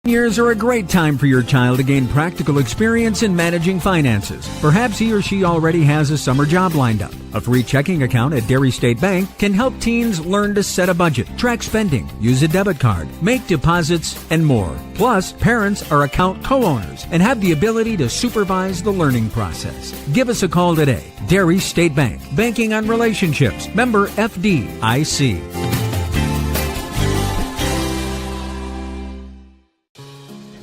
Years are a great time for your child to gain practical experience in managing finances. Perhaps he or she already has a summer job lined up. A free checking account at Dairy State Bank can help teens learn to set a budget, track spending, use a debit card, make deposits, and more. Plus, parents are account co-owners and have the ability to supervise the learning process. Give us a call today. Dairy State Bank. Banking on relationships. Member FDIC.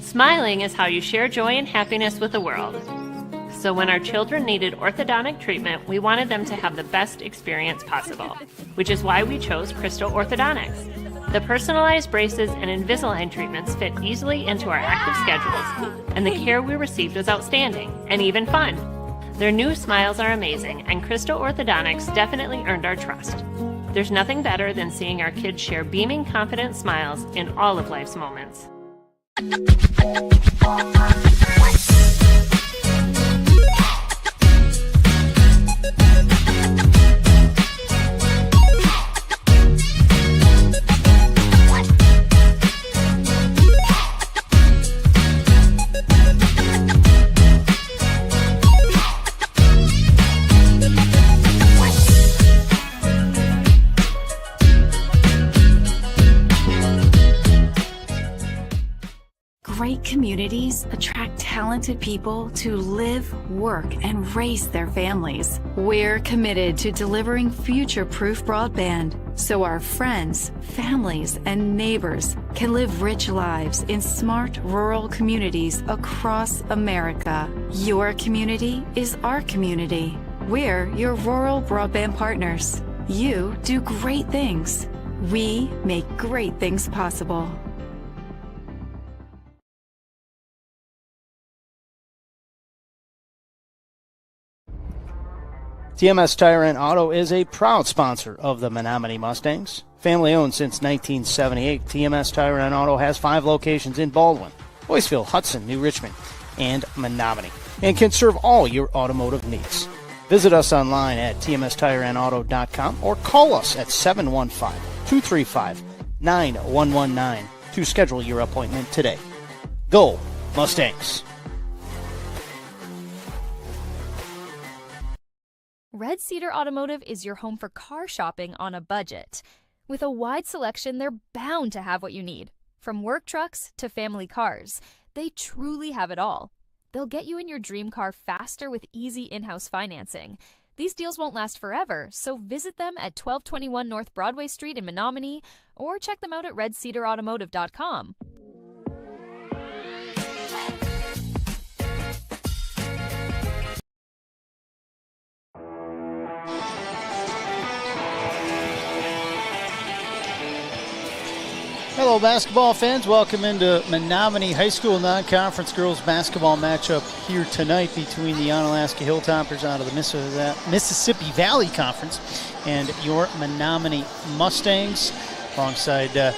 Smiling is how you share joy and happiness with the world. So when our children needed orthodontic treatment, we wanted them to have the best experience possible, which is why we chose Crystal Orthodontics. The personalized braces and Invisalign treatments fit easily into our active schedules, and the care we received was outstanding and even fun. Their new smiles are amazing, and Crystal Orthodontics definitely earned our trust. There's nothing better than seeing our kids share beaming, confident smiles in all of life's moments. Great communities attract talented people to live, work, and raise their families. We're committed to delivering future-proof broadband so our friends, families, and neighbors can live rich lives in smart rural communities across America. Your community is our community. We're your rural broadband partners. You do great things. We make great things possible. TMS Tire and Auto is a proud sponsor of the Menomonie Mustangs. Family owned since 1978, TMS Tire and Auto has 5 locations in Baldwin, Boyceville, Hudson, New Richmond, and Menomonie, and can serve all your automotive needs. Visit us online at tmstireandauto.com or call us at 715-235-9119 to schedule your appointment today. Go Mustangs! Red Cedar Automotive is your home for car shopping on a budget. With a wide selection, they're bound to have what you need. From work trucks to family cars, they truly have it all. They'll get you in your dream car faster with easy in-house financing. These deals won't last forever, so visit them at 1221 North Broadway Street in Menomonie or check them out at redcedarautomotive.com. Hello, basketball fans. Welcome into Menomonie High School non-conference girls basketball matchup here tonight between the Onalaska Hilltoppers out of the Mississippi Valley Conference and your Menomonie Mustangs. Alongside the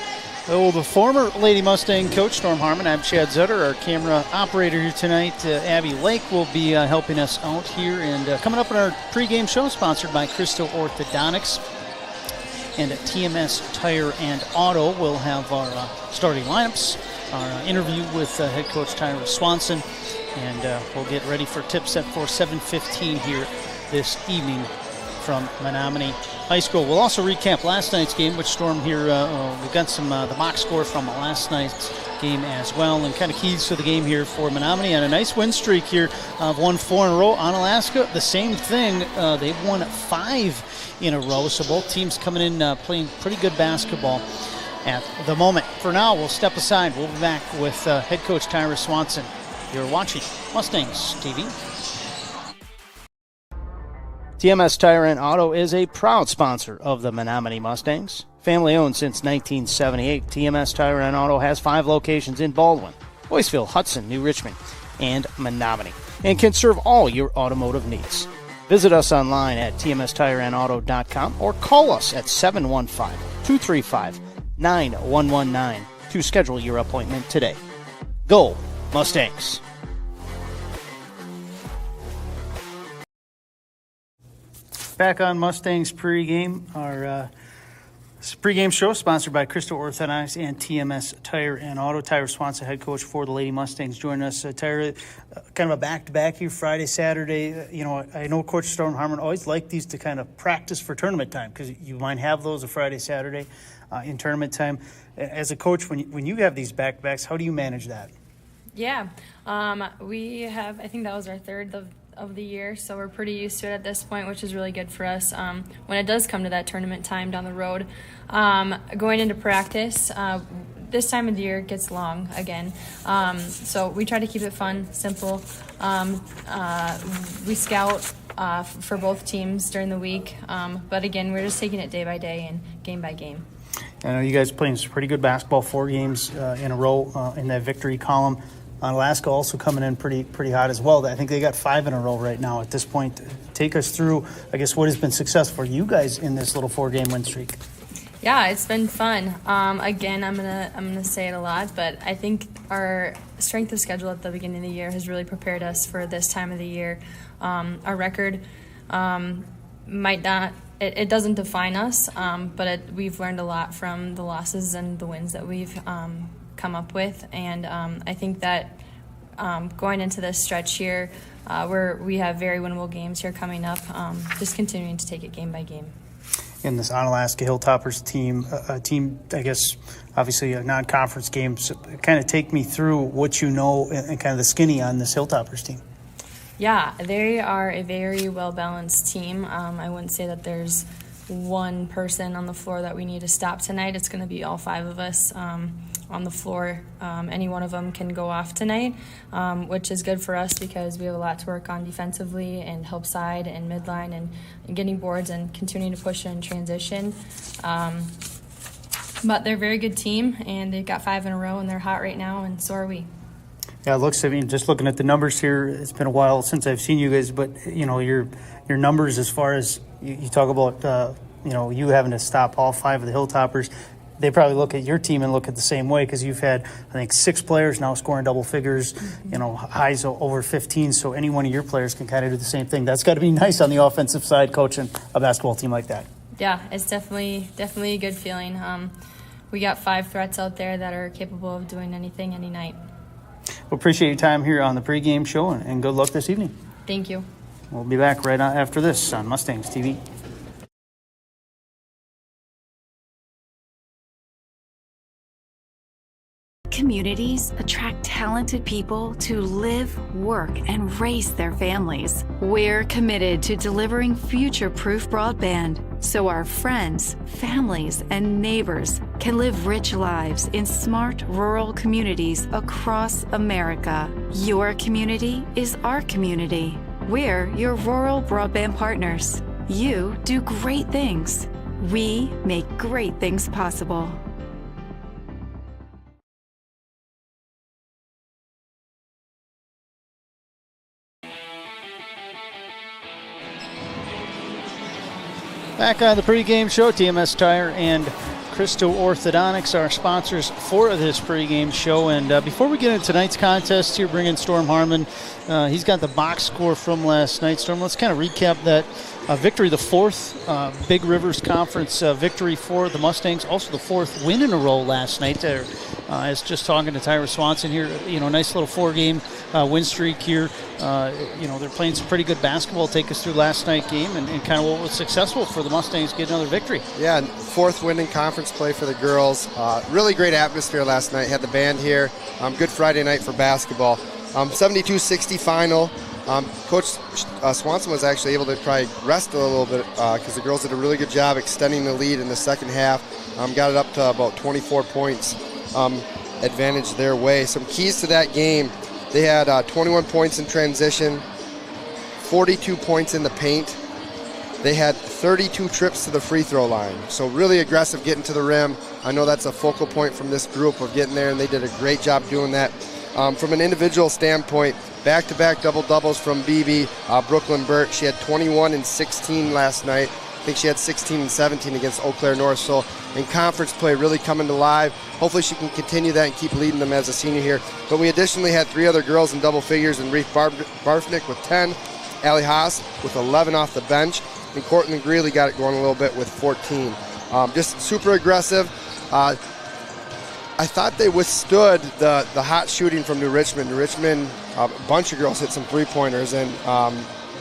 former Lady Mustang coach, Storm Harmon, I'm Chad Zutter. Our camera operator here tonight, Abby Lake, will be helping us out here. And coming up in our pregame show, sponsored by Crystal Orthodontics and at TMS Tire and Auto, we'll have our starting lineups, our interview with head coach Tyra Swanson, and we'll get ready for tip set for 7:15 here this evening from Menomonie High School. We'll also recap last night's game, which Storm here, we've got some the box score from last night's game as well, and kind of keys to the game here for Menomonie on a nice win streak here of won 4 in a row. Onalaska, the same thing. They've won 5 in a row, so both teams coming in playing pretty good basketball at the moment. For now, we'll step aside. We'll be back with head coach Tyra Swanson. You're watching Mustangs TV. TMS Tire and Auto is a proud sponsor of the Menomonie Mustangs. Family owned since 1978, TMS Tire and Auto has 5 locations in Baldwin, Boyceville, Hudson, New Richmond, and Menomonie, and can serve all your automotive needs. Visit us online at tmstireandauto.com or call us at 715-235-9119 to schedule your appointment today. Go Mustangs! Back on Mustangs pregame, our This pregame show sponsored by Crystal Orthodontics and TMS Tire and Auto. Tyler Swanson, head coach for the Lady Mustangs, joining us. Tyler, kind of a back-to-back here, Friday, Saturday. I know Coach Storm Harmon always liked these to kind of practice for tournament time because you might have those a Friday, Saturday in tournament time. As a coach, when you have these back-to-backs, how do you manage that? Yeah, we have, I think that was our third of the year, so we're pretty used to it at this point, which is really good for us when it does come to that tournament time down the road. Going into practice, this time of the year gets long again, so we try to keep it fun, simple. We scout for both teams during the week, but again, we're just taking it day by day and game by game. I know you guys playing some pretty good basketball, 4 games in a row in that victory column. Onalaska also coming in pretty hot as well. I think they got 5 in a row right now at this point. Take us through, I guess, what has been successful for you guys in this little 4-game win streak. Yeah, it's been fun. Again, I'm gonna say it a lot, but I think our strength of schedule at the beginning of the year has really prepared us for this time of the year. Our record might not. It doesn't define us, but we've learned a lot from the losses and the wins that we've come up with, and I think that going into this stretch here, where we have very winnable games here coming up, just continuing to take it game by game. In this Onalaska Hilltoppers team, a team, I guess, obviously a non-conference game, so kind of take me through what you know and kind of the skinny on this Hilltoppers team. Yeah, they are a very well-balanced team. I wouldn't say that there's one person on the floor that we need to stop tonight. It's going to be all 5 of us on the floor. Any one of them can go off tonight, which is good for us because we have a lot to work on defensively and help side and midline and getting boards and continuing to push in transition. But they're a very good team, and they've got 5 in a row, and they're hot right now, and so are we. Yeah, it looks, I mean, just looking at the numbers here, it's been a while since I've seen you guys, but, your numbers as far as you talk about, you having to stop all 5 of the Hilltoppers, they probably look at your team and look at the same way because you've had, I think, 6 players now scoring double figures, highs over 15, so any one of your players can kind of do the same thing. That's got to be nice on the offensive side, coaching a basketball team like that. Yeah, it's definitely a good feeling. We got 5 threats out there that are capable of doing anything any night. Well, appreciate your time here on the pregame show, and good luck this evening. Thank you. We'll be back right after this on Mustangs TV. Communities attract talented people to live, work, and raise their families. We're committed to delivering future-proof broadband so our friends, families, and neighbors can live rich lives in smart rural communities across America. Your community is our community. We're your rural broadband partners. You do great things. We make great things possible. Back on the pregame show, TMS Tire and Crystal Orthodontics are sponsors for this pregame show. And before we get into tonight's contest here, bring in Storm Harmon. He's got the box score from last night. Storm, let's kind of recap that victory, the 4th Big Rivers Conference victory for the Mustangs, also the 4th win in a row last night. I was just talking to Tyra Swanson here, nice little 4-game win streak here. They're playing some pretty good basketball. Take us through last night's game and kind of what was successful for the Mustangs to get another victory. Yeah, 4th win in conference play for the girls. Really great atmosphere last night. Had the band here. Good Friday night for basketball. 72-60 final. Coach Swanson was actually able to probably rest a little bit because the girls did a really good job extending the lead in the second half. Got it up to about 24 points advantage their way. Some keys to that game: they had 21 points in transition, 42 points in the paint. They had 32 trips to the free throw line, so really aggressive getting to the rim. I know that's a focal point from this group of getting there, and they did a great job doing that. From an individual standpoint, back-to-back double-doubles from BB, Brooklyn Burt. She had 21 and 16 last night. I think she had 16 and 17 against Eau Claire North. So in conference play, really coming to live. Hopefully she can continue that and keep leading them as a senior here. But we additionally had 3 other girls in double figures, and Reef Barfnick with 10, Allie Haas with 11 off the bench, and Cortland Greeley got it going a little bit with 14. Just super aggressive. I thought they withstood the hot shooting from New Richmond. New Richmond, a bunch of girls hit some three-pointers and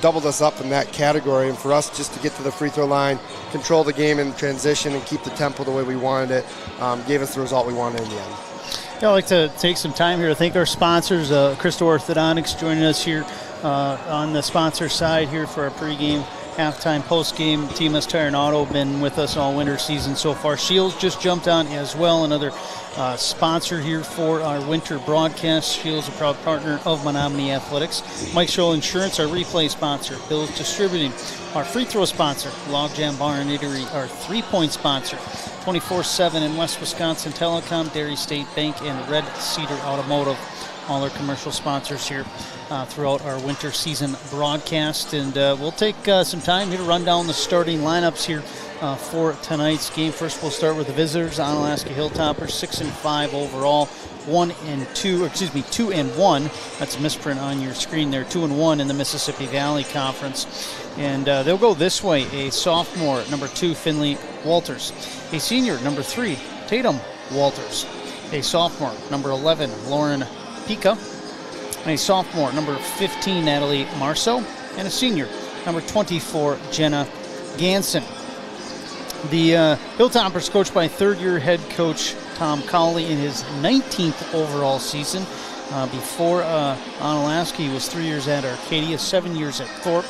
doubled us up in that category. And for us just to get to the free throw line, control the game in transition, and keep the tempo the way we wanted it, gave us the result we wanted in the end. Yeah, I'd like to take some time here to thank our sponsors, Crystal Orthodontics joining us here on the sponsor side here for our pregame, halftime, postgame. TMS Tire and Auto been with us all winter season so far. Shields just jumped on as well, another sponsor here for our winter broadcast. Shields, a proud partner of Menomonie Athletics. Mike Scholl Insurance, our replay sponsor. Bill's Distributing, our free throw sponsor. Logjam Bar and Eatery, our three-point sponsor. 24/7 in West Wisconsin Telecom, Dairy State Bank, and Red Cedar Automotive. All our commercial sponsors here throughout our winter season broadcast. And we'll take some time here to run down the starting lineups here for tonight's game. First, we'll start with the visitors, Onalaska Hilltoppers, 6-5 overall, 2-1. That's a misprint on your screen there. 2-1 in the Mississippi Valley Conference. And they'll go this way: a sophomore, number 2, Finley Walters; a senior, number 3, Tatum Walters; a sophomore, number 11, Lauren Pica; and a sophomore, number 15, Natalie Marceau; and a senior, number 24, Jenna Ganson. The Hilltoppers, coached by third-year head coach Tom Cowley in his 19th overall season. Before Onalaska, he was 3 years at Arcadia, 7 years at Thorpe,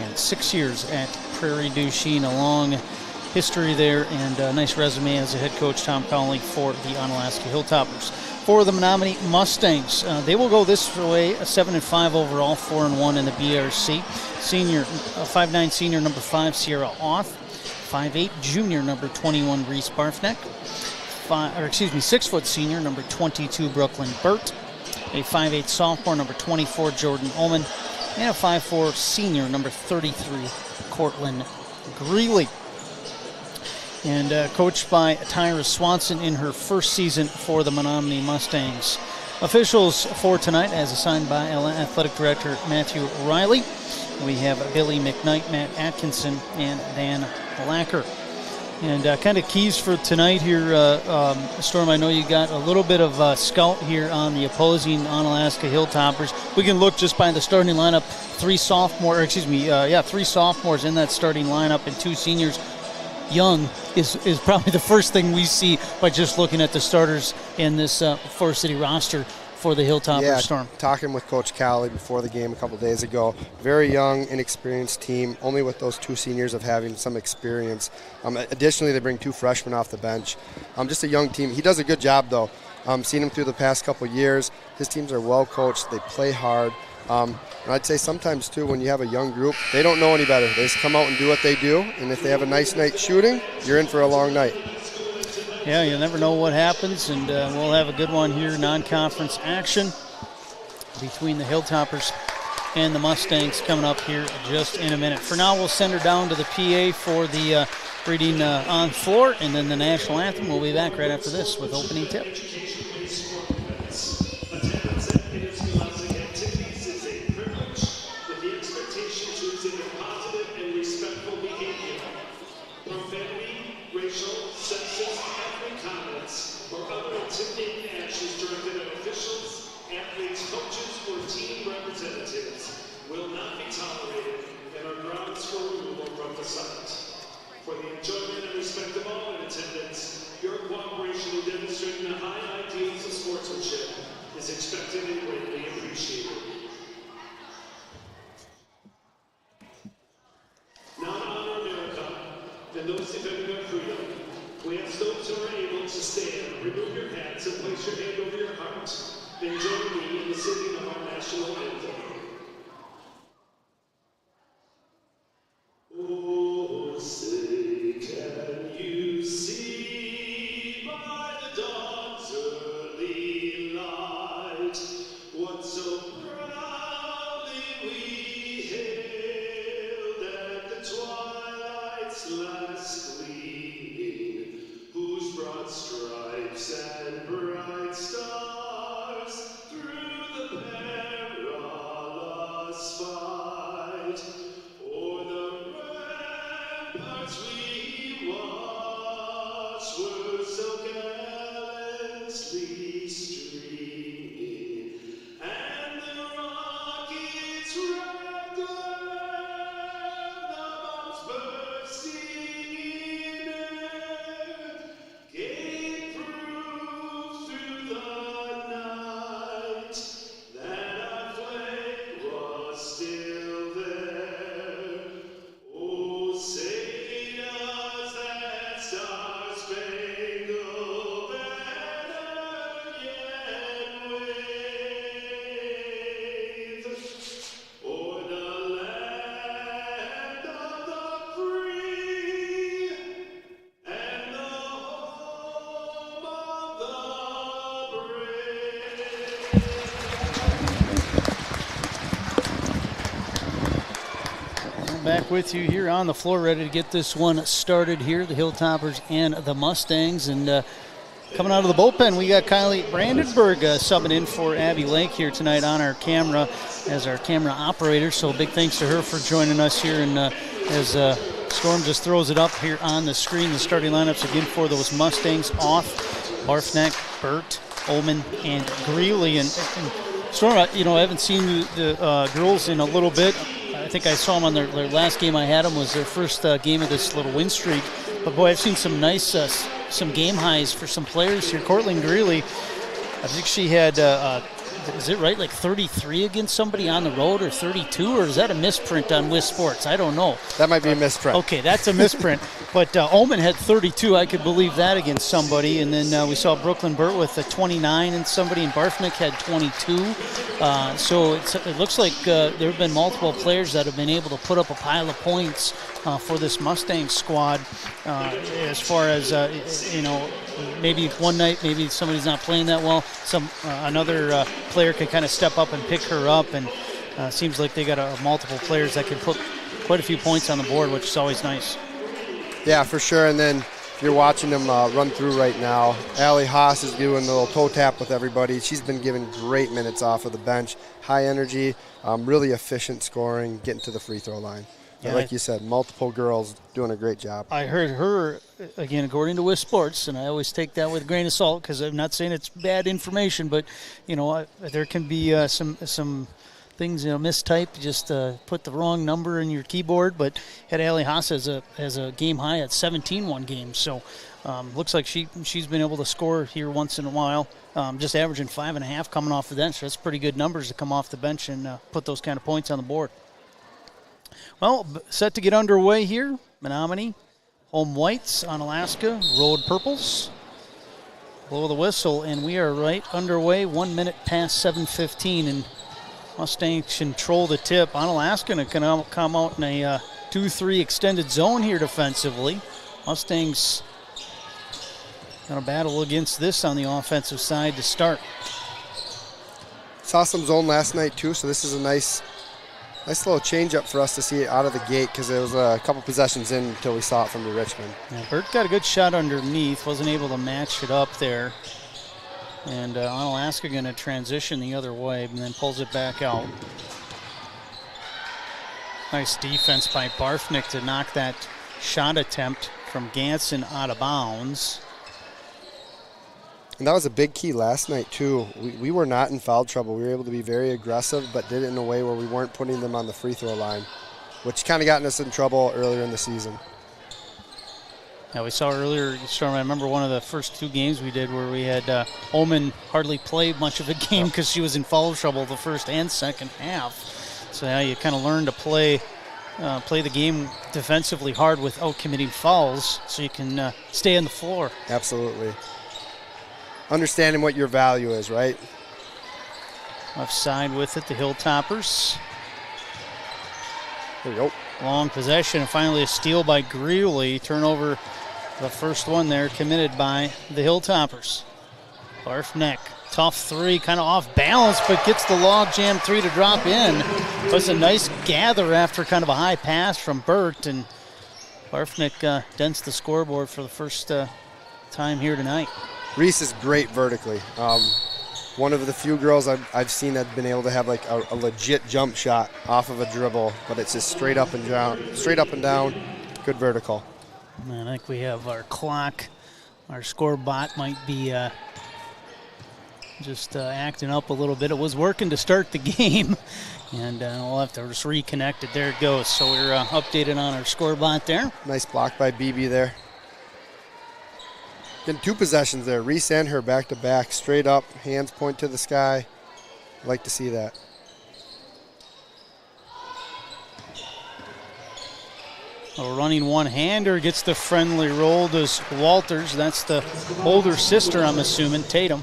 and 6 years at Prairie du Chien. A long history there and a nice resume as a head coach, Tom Cowley, for the Onalaska Hilltoppers. For the Menomonie Mustangs, they will go this way: a 7-5 overall, 4-1 in the BRC. Senior, 5'9" senior, number 5, Sierra Oth; 5'8" junior, number 21, Reese Barfneck; 6-foot senior, number 22, Brooklyn Burt; a 5'8" sophomore, number 24, Jordan Ullman; and a 5'4" senior, number 33, Cortland Greeley. And coached by Tyra Swanson in her first season for the Menomonie Mustangs. Officials for tonight, as assigned by Athletic Director Matthew Riley, we have Billy McKnight, Matt Atkinson, and Dan Lacker. And kind of keys for tonight here, Storm, I know you got a little bit of scout here on the opposing Onalaska Hilltoppers. We can look just by the starting lineup, three sophomores in that starting lineup and 2 seniors. Young is probably the first thing we see by just looking at the starters in this Varsity roster for the Hilltoppers. Storm. Talking with Coach Cowley before the game a couple days ago, very young, inexperienced team, only with those 2 seniors of having some experience. Additionally, they bring 2 freshmen off the bench. Just a young team. He does a good job, though. Seen him through the past couple years. His teams are well coached. They play hard. And I'd say sometimes, too, when you have a young group, they don't know any better. They just come out and do what they do, and if they have a nice night shooting, you're in for a long night. Yeah, you'll never know what happens, and we'll have a good one here, non-conference action between the Hilltoppers and the Mustangs coming up here just in a minute. For now, we'll send her down to the PA for the reading on floor, and then the national anthem. We'll be back right after this with opening tip. For the enjoyment and respect of all in attendance, your cooperation in demonstrating the high ideals of sportsmanship is expected and greatly appreciated. Now to honor America and those defending our freedom, we ask those who are able to stand, remove your hats and place your hand over your heart, and join me in the singing of our national anthem. Oh, say, can you see by the dawn's early light what so proudly we hailed at the twilight's last gleaming, whose broad stripes and bright stars through the perilous Back with you here on the floor, ready to get this one started here. The Hilltoppers and the Mustangs. And coming out of the bullpen, we got Kylie Brandenburg subbing in for Abby Lake here tonight on our camera as our camera operator. So big thanks to her for joining us here. And as Storm just throws it up here on the screen, the starting lineups again for those Mustangs: Off, Barfneck, Burt, Ullman, and Greeley. And Storm, I haven't seen the girls in a little bit. I think I saw them on their last game I had them was their first game of this little win streak. But boy, I've seen some nice, some game highs for some players here. Cortland Greeley, I think she had, is it right, like 33 against somebody on the road, or 32, or is that a misprint on Wiz Sports? I don't know. That might be a misprint. Okay, that's a misprint. But Ullman had 32. I could believe that against somebody. And then we saw Brooklyn Burt with a 29 and somebody, and Barfnick had 22. So it looks like there have been multiple players that have been able to put up a pile of points for this Mustang squad. As far as, maybe one night, maybe somebody's not playing that well. Another player can kind of step up and pick her up. And seems like they got multiple players that can put quite a few points on the board, which is always nice. Yeah, for sure. And then you're watching them run through right now. Allie Haas is doing a little toe tap with everybody. She's been given great minutes off of the bench. High energy, really efficient scoring, getting to the free throw line. Yeah, like you said, multiple girls doing a great job. I heard her, again, according to Wiz Sports, and I always take that with a grain of salt because I'm not saying it's bad information, but, there can be some things, mistyped, just put the wrong number in your keyboard, but had Allie Haas has a game high at 17 one game. So looks like she's been able to score here once in a while, just averaging 5.5 coming off the bench. That's pretty good numbers to come off the bench and put those kind of points on the board. Well, set to get underway here. Menomonie, home whites, Onalaska, road purples. Blow the whistle, and we are right underway, 1 minute past 7:15, and Mustangs control the tip. Onalaska can come out in a 2-3 extended zone here defensively. Mustangs going to battle against this on the offensive side to start. Saw some zone last night too, so this is a nice little change up for us to see it out of the gate because it was a couple possessions in until we saw it from the Richmond. Yeah, Burt got a good shot underneath, wasn't able to match it up there. And Onalaska going to transition the other way and then pulls it back out. Nice defense by Barfnick to knock that shot attempt from Ganson out of bounds. And that was a big key last night, too. We were not in foul trouble. We were able to be very aggressive, but did it in a way where we weren't putting them on the free throw line, which kind of gotten us in trouble earlier in the season. Yeah, we saw earlier, Storm, I remember one of the first two games we did where we had Ullman hardly play much of a game because she was in foul trouble the first and second half. So yeah, you kind of learn to play the game defensively hard without committing fouls so you can stay on the floor. Absolutely. Understanding what your value is, right? Left side with it, the Hilltoppers. There we go. Long possession, and finally a steal by Greeley. Turnover, the first one there, committed by the Hilltoppers. Barfneck, tough three, kind of off balance, but gets the log jam three to drop in. It was a nice gather after kind of a high pass from Burt, and Barfneck dents the scoreboard for the first time here tonight. Reese is great vertically. One of the few girls I've seen that's been able to have like a legit jump shot off of a dribble, but it's just straight up and down, good vertical. And I think we have our clock. Our score bot might be just acting up a little bit. It was working to start the game, and we'll have to just reconnect it. There it goes. So we're updated on our score bot there. Nice block by BB there. Getting two possessions there. Reese and her back to back, straight up, hands point to the sky. Like to see that. A running one-hander gets the friendly roll. Does Walters? That's the older sister, I'm assuming, Tatum.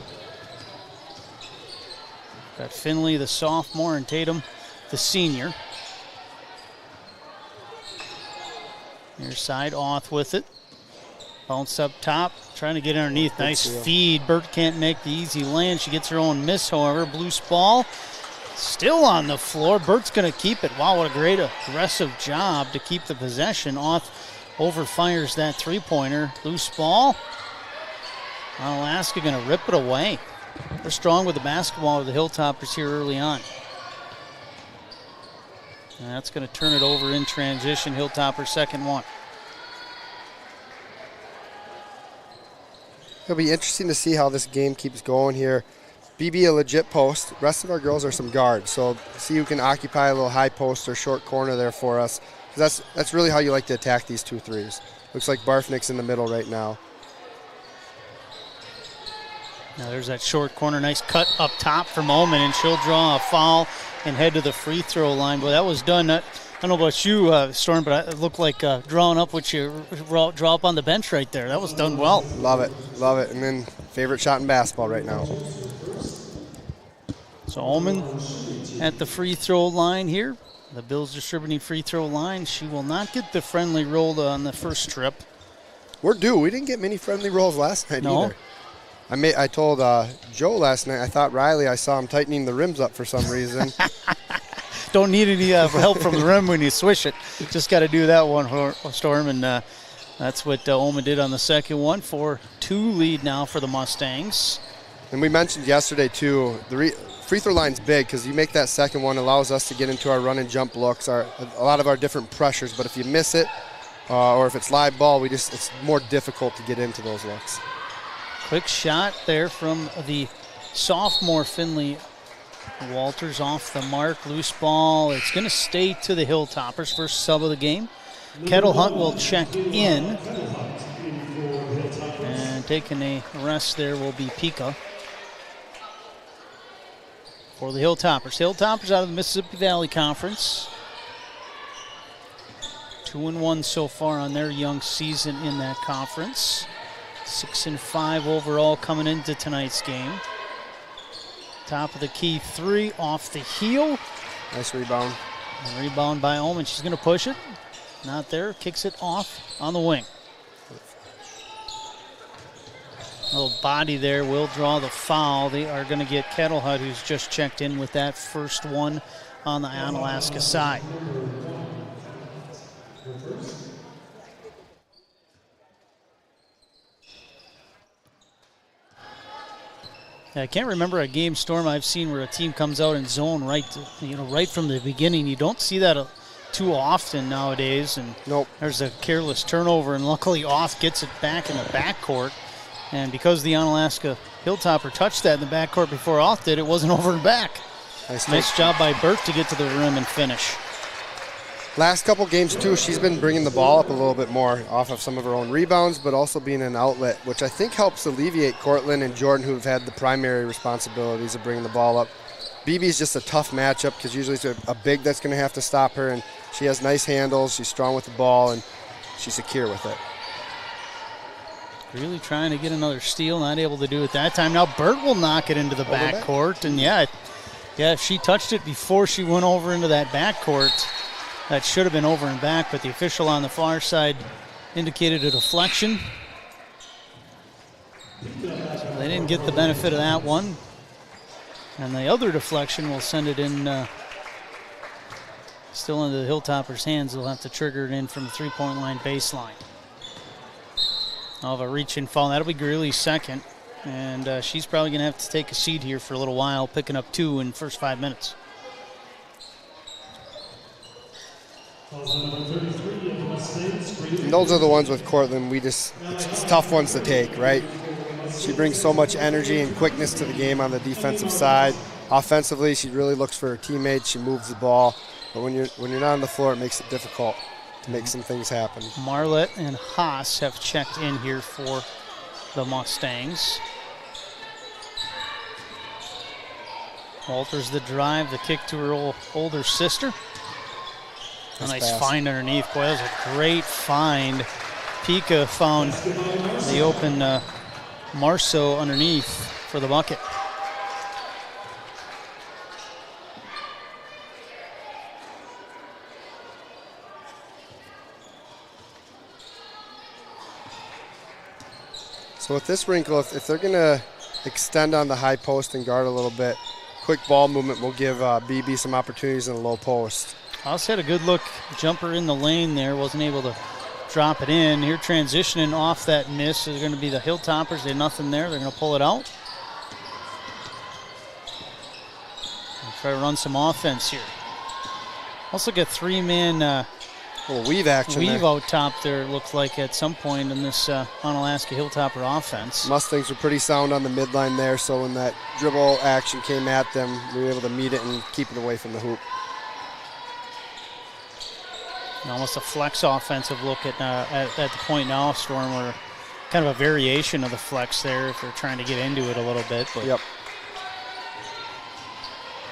Got Finley, the sophomore, and Tatum, the senior. Near side, Auth with it. Bounce up top, trying to get underneath. Nice feed. Burt can't make the easy land. She gets her own miss, however. Blue ball. Still on the floor. Bert's going to keep it. Wow, what a great aggressive job to keep the possession off. Overfires that three-pointer. Loose ball. Onalaska going to rip it away. They're strong with the basketball with the Hilltoppers here early on. And that's going to turn it over in transition. Hilltoppers second one. It'll be interesting to see how this game keeps going here. BB a legit post. The rest of our girls are some guards. So see who can occupy a little high post or short corner there for us. That's really how you like to attack these 2 threes. Looks like Barfnick's in the middle right now. Now there's that short corner. Nice cut up top from Oman, and she'll draw a foul and head to the free throw line. Boy, that was done. I don't know about you, Storm, but it looked like drawing up what you draw up on the bench right there. That was done well. Love it. Love it. And then favorite shot in basketball right now. So Oman at the free throw line here. The Bills distributing free throw line. She will not get the friendly roll on the first trip. We're due. We didn't get many friendly rolls last night either. I told Joe last night, I thought Riley, I saw him tightening the rims up for some reason. Don't need any help from the rim when you swish it. Just got to do that one, Storm, and that's what Oman did on the second one. 4-2 lead now for the Mustangs. And we mentioned yesterday, too, the free throw line's big because you make that second one, allows us to get into our run and jump looks, a lot of our different pressures. But if you miss it or if it's live ball, it's more difficult to get into those looks. Quick shot there from the sophomore Finley Walters off the mark. Loose ball. It's going to stay to the Hilltoppers. First sub of the game. Kettle Hunt will check in. And taking a rest there will be Pika for the Hilltoppers. Hilltoppers out of the Mississippi Valley Conference. 2-1 so far on their young season in that conference. 6-5 overall coming into tonight's game. Top of the key 3 off the heel. Nice rebound. And rebound by Oman. She's going to push it. Not there. Kicks it off on the wing. A little body there will draw the foul. They are going to get Kettle Hut, who's just checked in with that first one on the Onalaska side. I can't remember a game, Storm, I've seen where a team comes out in zone right from the beginning. You don't see that too often nowadays. And nope. There's a careless turnover, and luckily Oth gets it back in the backcourt. And because the Onalaska Hilltopper touched that in the backcourt before Oth did, it wasn't over and back. Nice job by Burt to get to the rim and finish. Last couple games, too, she's been bringing the ball up a little bit more off of some of her own rebounds, but also being an outlet, which I think helps alleviate Cortland and Jordan, who have had the primary responsibilities of bringing the ball up. BB's just a tough matchup because usually it's a big that's going to have to stop her, and she has nice handles, she's strong with the ball, and she's secure with it. Really trying to get another steal, not able to do it that time. Now Burt will knock it into the backcourt, and yeah, if she touched it before she went over into that backcourt, that should have been over and back, but the official on the far side indicated a deflection. So they didn't get the benefit of that one. And the other deflection will send it in, still into the Hilltoppers' hands. They'll have to trigger it in from the three-point line baseline. I'll have a reach-in foul. That'll be Greeley's second. And she's probably going to have to take a seat here for a little while, picking up 2 in the first 5 minutes. And those are the ones with Cortland it's tough ones to take, right? She brings so much energy and quickness to the game on the defensive side. Offensively, she really looks for her teammates. She moves the ball. But when you're not on the floor, it makes it difficult to make some things happen. Marlette and Haas have checked in here for the Mustangs. Walters the drive, the kick to her older sister. A nice find underneath. Boy, that was a great find. Pika found the open Marceau underneath for the bucket. So with this wrinkle, if they're going to extend on the high post and guard a little bit, quick ball movement will give BB some opportunities in the low post. Also had a good look jumper in the lane there. Wasn't able to drop it in. Here transitioning off that miss is going to be the Hilltoppers. They had nothing there. They're going to pull it out. And try to run some offense here. Also get 3-man little weave action weave there. out top there, it looked like at some point in this Onalaska Hilltopper offense. Mustangs were pretty sound on the midline there, so when that dribble action came at them, we were able to meet it and keep it away from the hoop. And almost a flex offensive look at the point now, Storm, or kind of a variation of the flex there if they're trying to get into it a little bit. But yep.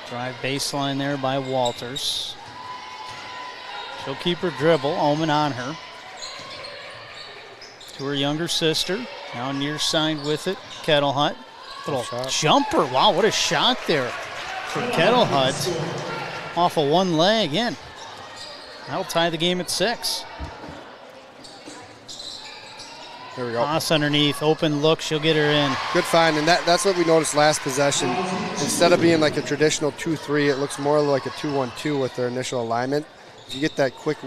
Drive baseline there by Walters. She'll keep her dribble. Omen on her. To her younger sister. Now near side with it. Kettle Hut. Little jumper. Wow, what a shot there for Kettle Hut. Off of one leg in. That'll tie the game at 6. There we go. Toss underneath. Open look. She'll get her in. Good find, and that's what we noticed last possession. Instead of being like a traditional 2-3, it looks more like a 2-1-2 with their initial alignment. If you get that quick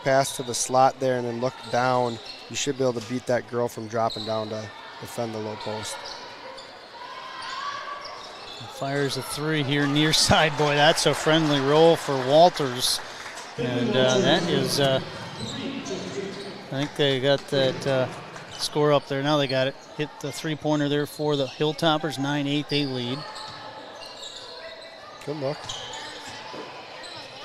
pass to the slot there and then look down, you should be able to beat that girl from dropping down to defend the low post. Fires a 3 here near side. Boy, that's a friendly roll for Walters. And that is, I think they got that score up there. Now they got it. Hit the 3-pointer there for the Hilltoppers. 9-8 they lead. Good luck.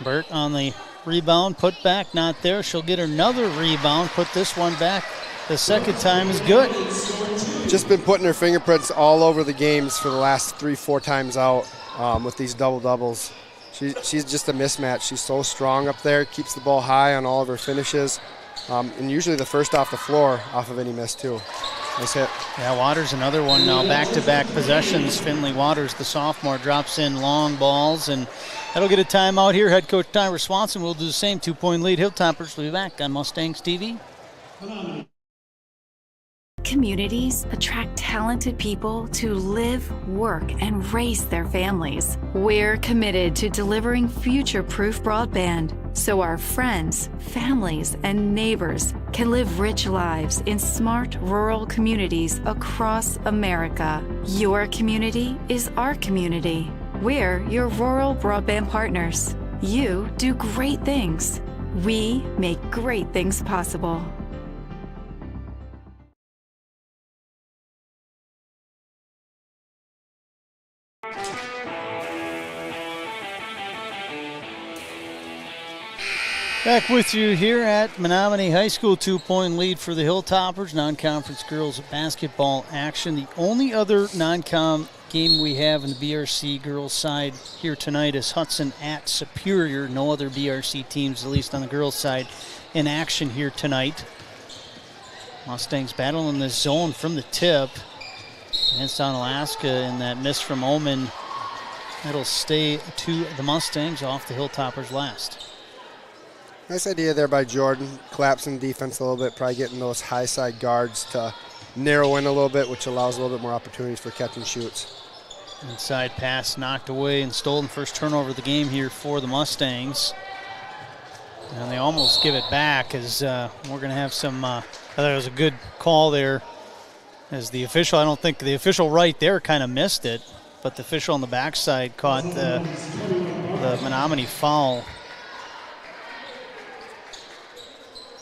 Burt on the rebound. Put back, not there. She'll get another rebound. Put this one back. The second time is good. Just been putting her fingerprints all over the games for the last 3-4 times out with these double-doubles. She's just a mismatch. She's so strong up there, keeps the ball high on all of her finishes, and usually the first off the floor off of any miss too. Nice hit. Yeah, Waters another one now. Back-to-back possessions. Finley Waters, the sophomore, drops in long balls, and that'll get a timeout here. Head coach Tyra Swanson will do the same. 2-point lead. Hilltoppers will be back on Mustangs TV. Communities attract talented people to live, work, and raise their families. We're committed to delivering future-proof broadband so our friends, families, and neighbors can live rich lives in smart rural communities across America. Your community is our community. We're your rural broadband partners. You do great things. We make great things possible. Back with you here at Menomonie High School. 2-point lead for the Hilltoppers. Non-conference girls basketball action. The only other non-com game we have in the BRC girls side here tonight is Hudson at Superior. No other BRC teams, at least on the girls side, in action here tonight. Mustangs battling the zone from the tip against Onalaska, and that miss from Omen. It'll stay to the Mustangs off the Hilltoppers last. Nice idea there by Jordan, collapsing defense a little bit, probably getting those high side guards to narrow in a little bit, which allows a little bit more opportunities for catch and shoots. Inside pass knocked away and stolen. First turnover of the game here for the Mustangs. And they almost give it back as we're going to have some, I thought it was a good call there as the official, I don't think the official right there kind of missed it, but the official on the backside caught the Menomonie foul.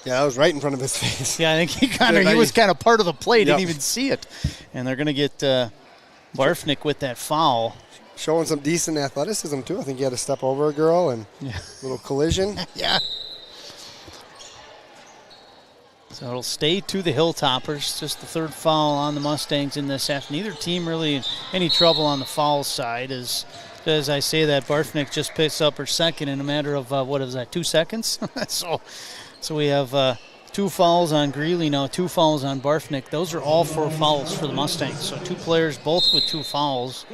Yeah, that was right in front of his face. Yeah, I think he was kind of part of the play, didn't even see it. And they're going to get Barfnick with that foul. Showing some decent athleticism, too. I think he had to step over a girl and a little collision. Yeah. So it'll stay to the Hilltoppers. Just the third foul on the Mustangs in this half. Neither team really in any trouble on the foul side. As I say that, Barfnick just picks up her second in a matter of, 2 seconds? So we have 2 fouls on Greeley now, 2 fouls on Barfnick. Those are all 4 fouls for the Mustangs. So 2 players, both with 2 fouls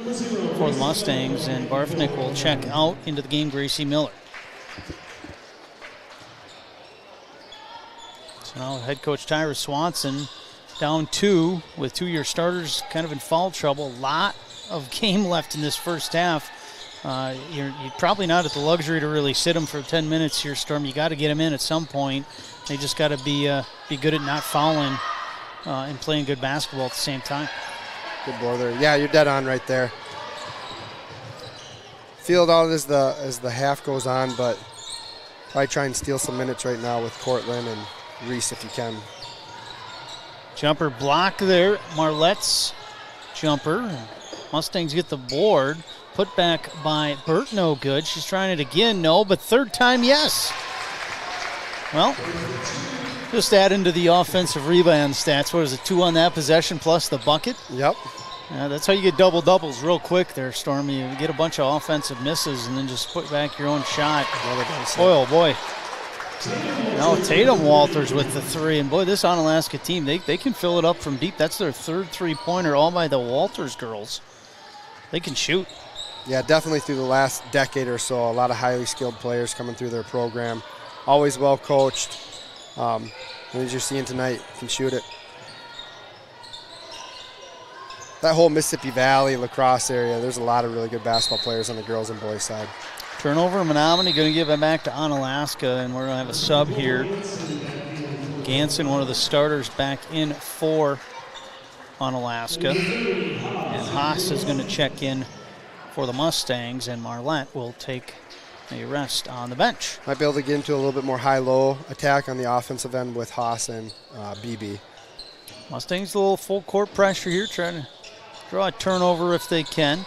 for the Mustangs, and Barfnick will check out into the game, Gracie Miller. So now head coach Tyra Swanson down 2 with 2-year starters kind of in foul trouble. A lot of game left in this first half. You're probably not at the luxury to really sit them for 10 minutes here, Storm. You got to get them in at some point. They just got to be good at not fouling and playing good basketball at the same time. Good ball there. Yeah, you're dead on right there. Feel it out as the half goes on, but probably try and steal some minutes right now with Cortland and Reese if you can. Jumper block there. Marlette's jumper. Mustangs get the board. Put back by Burt, no good. She's trying it again, no, but third time, yes. Well, just add into the offensive rebound stats. What is it, 2 on that possession plus the bucket? Yep. That's how you get double-doubles real quick there, Stormy. You get a bunch of offensive misses and then just put back your own shot. Boy, oh boy. Now Tatum Walters with the 3. And boy, this Onalaska team, they can fill it up from deep. That's their third three-pointer, all by the Walters girls. They can shoot. Yeah, definitely through the last decade or so, a lot of highly skilled players coming through their program. Always well coached. And as you're seeing tonight, can shoot it. That whole Mississippi Valley, lacrosse area, there's a lot of really good basketball players on the girls and boys side. Turnover, Menomonie going to give it back to Onalaska, and we're going to have a sub here. Ganson, one of the starters, back in for Onalaska. And Haas is going to check in for the Mustangs, and Marlette will take a rest on the bench. Might be able to get into a little bit more high-low attack on the offensive end with Haas and BB. Mustangs a little full court pressure here, trying to draw a turnover if they can.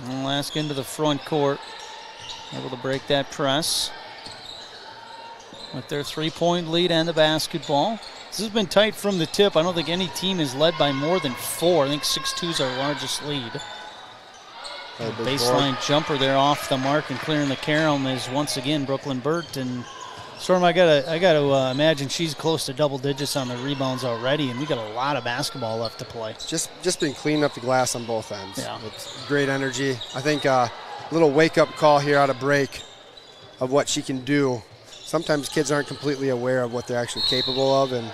Onalaska into the front court, able to break that press with their 3-point lead and the basketball. This has been tight from the tip. I don't think any team is led by more than 4. I think 6-2 is our largest lead. Baseline jumper there off the mark and clearing the carom is once again Brooklyn Burt. And Storm, I gotta imagine she's close to double digits on the rebounds already, and we got a lot of basketball left to play. Just been cleaning up the glass on both ends. Yeah. It's great energy. I think a little wake-up call here out of break of what she can do. Sometimes kids aren't completely aware of what they're actually capable of, and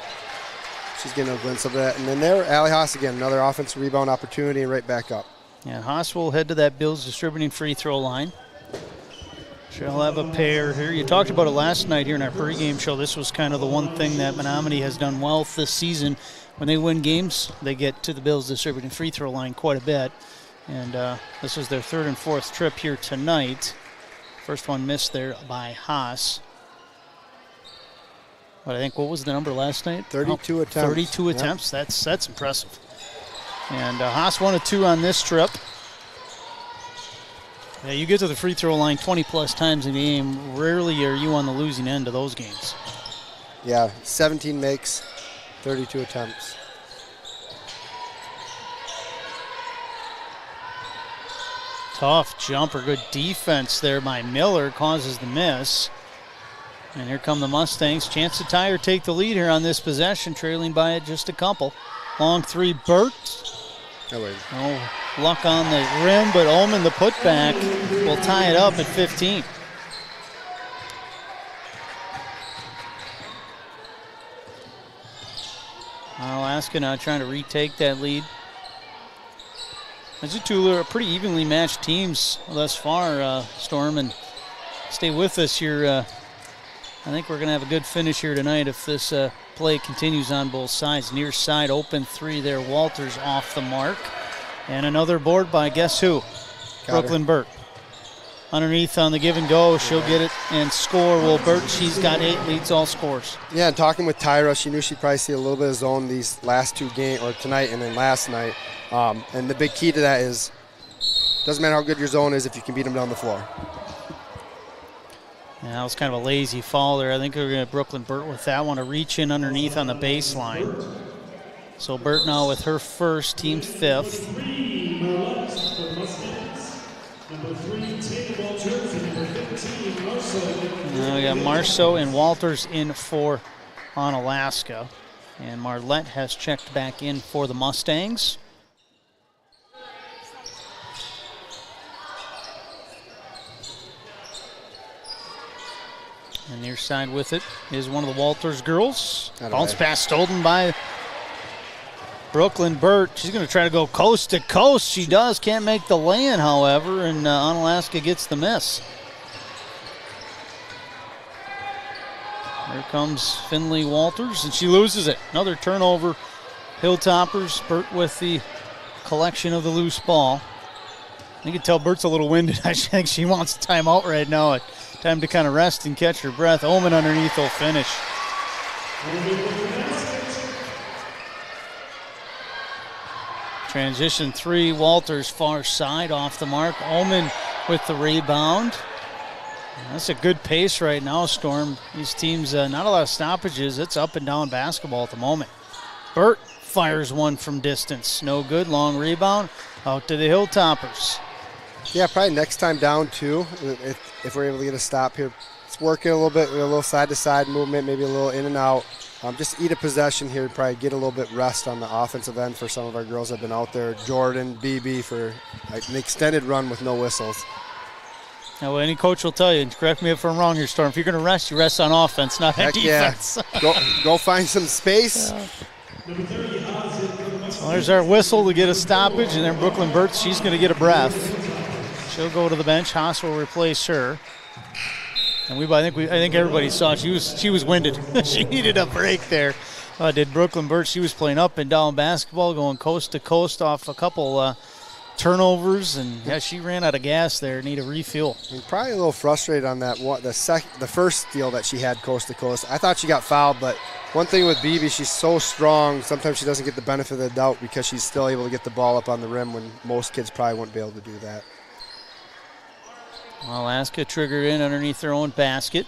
she's getting a glimpse of that. And then there, Allie Haas again, another offensive rebound opportunity, and right back up. And Haas will head to that Bills distributing free throw line. She'll have a pair here. You talked about it last night here in our pregame show. This was kind of the one thing that Menomonie has done well this season. When they win games, they get to the Bills distributing free throw line quite a bit. And this was their 3rd and 4th trip here tonight. First one missed there by Haas. But I think, what was the number last night? 32 attempts. 32 attempts. Yep. That's impressive. And Haas 1 of 2 on this trip. Yeah, you get to the free throw line 20-plus times in the game. Rarely are you on the losing end of those games. Yeah, 17 makes, 32 attempts. Tough jumper. Good defense there by Miller. Causes the miss. And here come the Mustangs. Chance to tie or take the lead here on this possession, trailing by it just a couple. Long 3, Burt. Oh, luck on the rim, but Ullman, the putback, will tie it up at 15. Onalaska now trying to retake that lead. These two are pretty evenly matched teams thus far, Storm, and stay with us here. I think we're going to have a good finish here tonight if this play continues on both sides. Near side open 3 there. Walters off the mark. And another board by guess who? Brooklyn Burt. Underneath on the give and go. She'll get it and score. Well, Burt, she's got 8, leads all scores. Yeah, and talking with Tyra, she knew she'd probably see a little bit of zone these last 2 games, or tonight and then last night. And the big key to that is, doesn't matter how good your zone is if you can beat them down the floor. Yeah, that was kind of a lazy fall there. I think we're going to Brooklyn Burt with that one, a reach in underneath on the baseline. So Burt now with her first, team 5th. Now we got Marceau and Walters in for Onalaska. And Marlette has checked back in for the Mustangs. And near side with it is one of the Walters girls. Bounce pass stolen by Brooklyn Burt, she's going to try to go coast to coast. She does. Can't make the lay-in, however, and Onalaska gets the miss. Here comes Finley Walters, and she loses it. Another turnover. Hilltoppers, Burt with the collection of the loose ball. You can tell Bert's a little winded. I think she wants a timeout right now. Time to kind of rest and catch her breath. Omen underneath will finish. Transition 3, Walters far side off the mark. Omen with the rebound. That's a good pace right now, Storm. These teams, not a lot of stoppages. It's up and down basketball at the moment. Burt fires one from distance. No good. Long rebound. Out to the Hilltoppers. Yeah, probably next time down, too, if we're able to get a stop here. It's working a little bit, a little side-to-side movement, maybe a little in and out. Just eat a possession here, probably get a little bit rest on the offensive end for some of our girls that have been out there. Jordan, BB for an extended run with no whistles. Now, any coach will tell you, and correct me if I'm wrong here, Storm, if you're going to rest, you rest on offense, not on defense. Yeah. Go find some space. So there's our whistle to get a stoppage, and then Brooklyn Burt, she's going to get a breath. She'll go to the bench. Haas will replace her. And I think everybody saw she was winded. She needed a break there. Did Brooklyn Burt? She was playing up and down basketball, going coast to coast off a couple turnovers, and yeah, she ran out of gas there. Need a refuel. And probably a little frustrated on that one, the first steal that she had coast to coast. I thought she got fouled, but one thing with BB, she's so strong. Sometimes she doesn't get the benefit of the doubt because she's still able to get the ball up on the rim when most kids probably wouldn't be able to do that. Alaska triggered in underneath their own basket.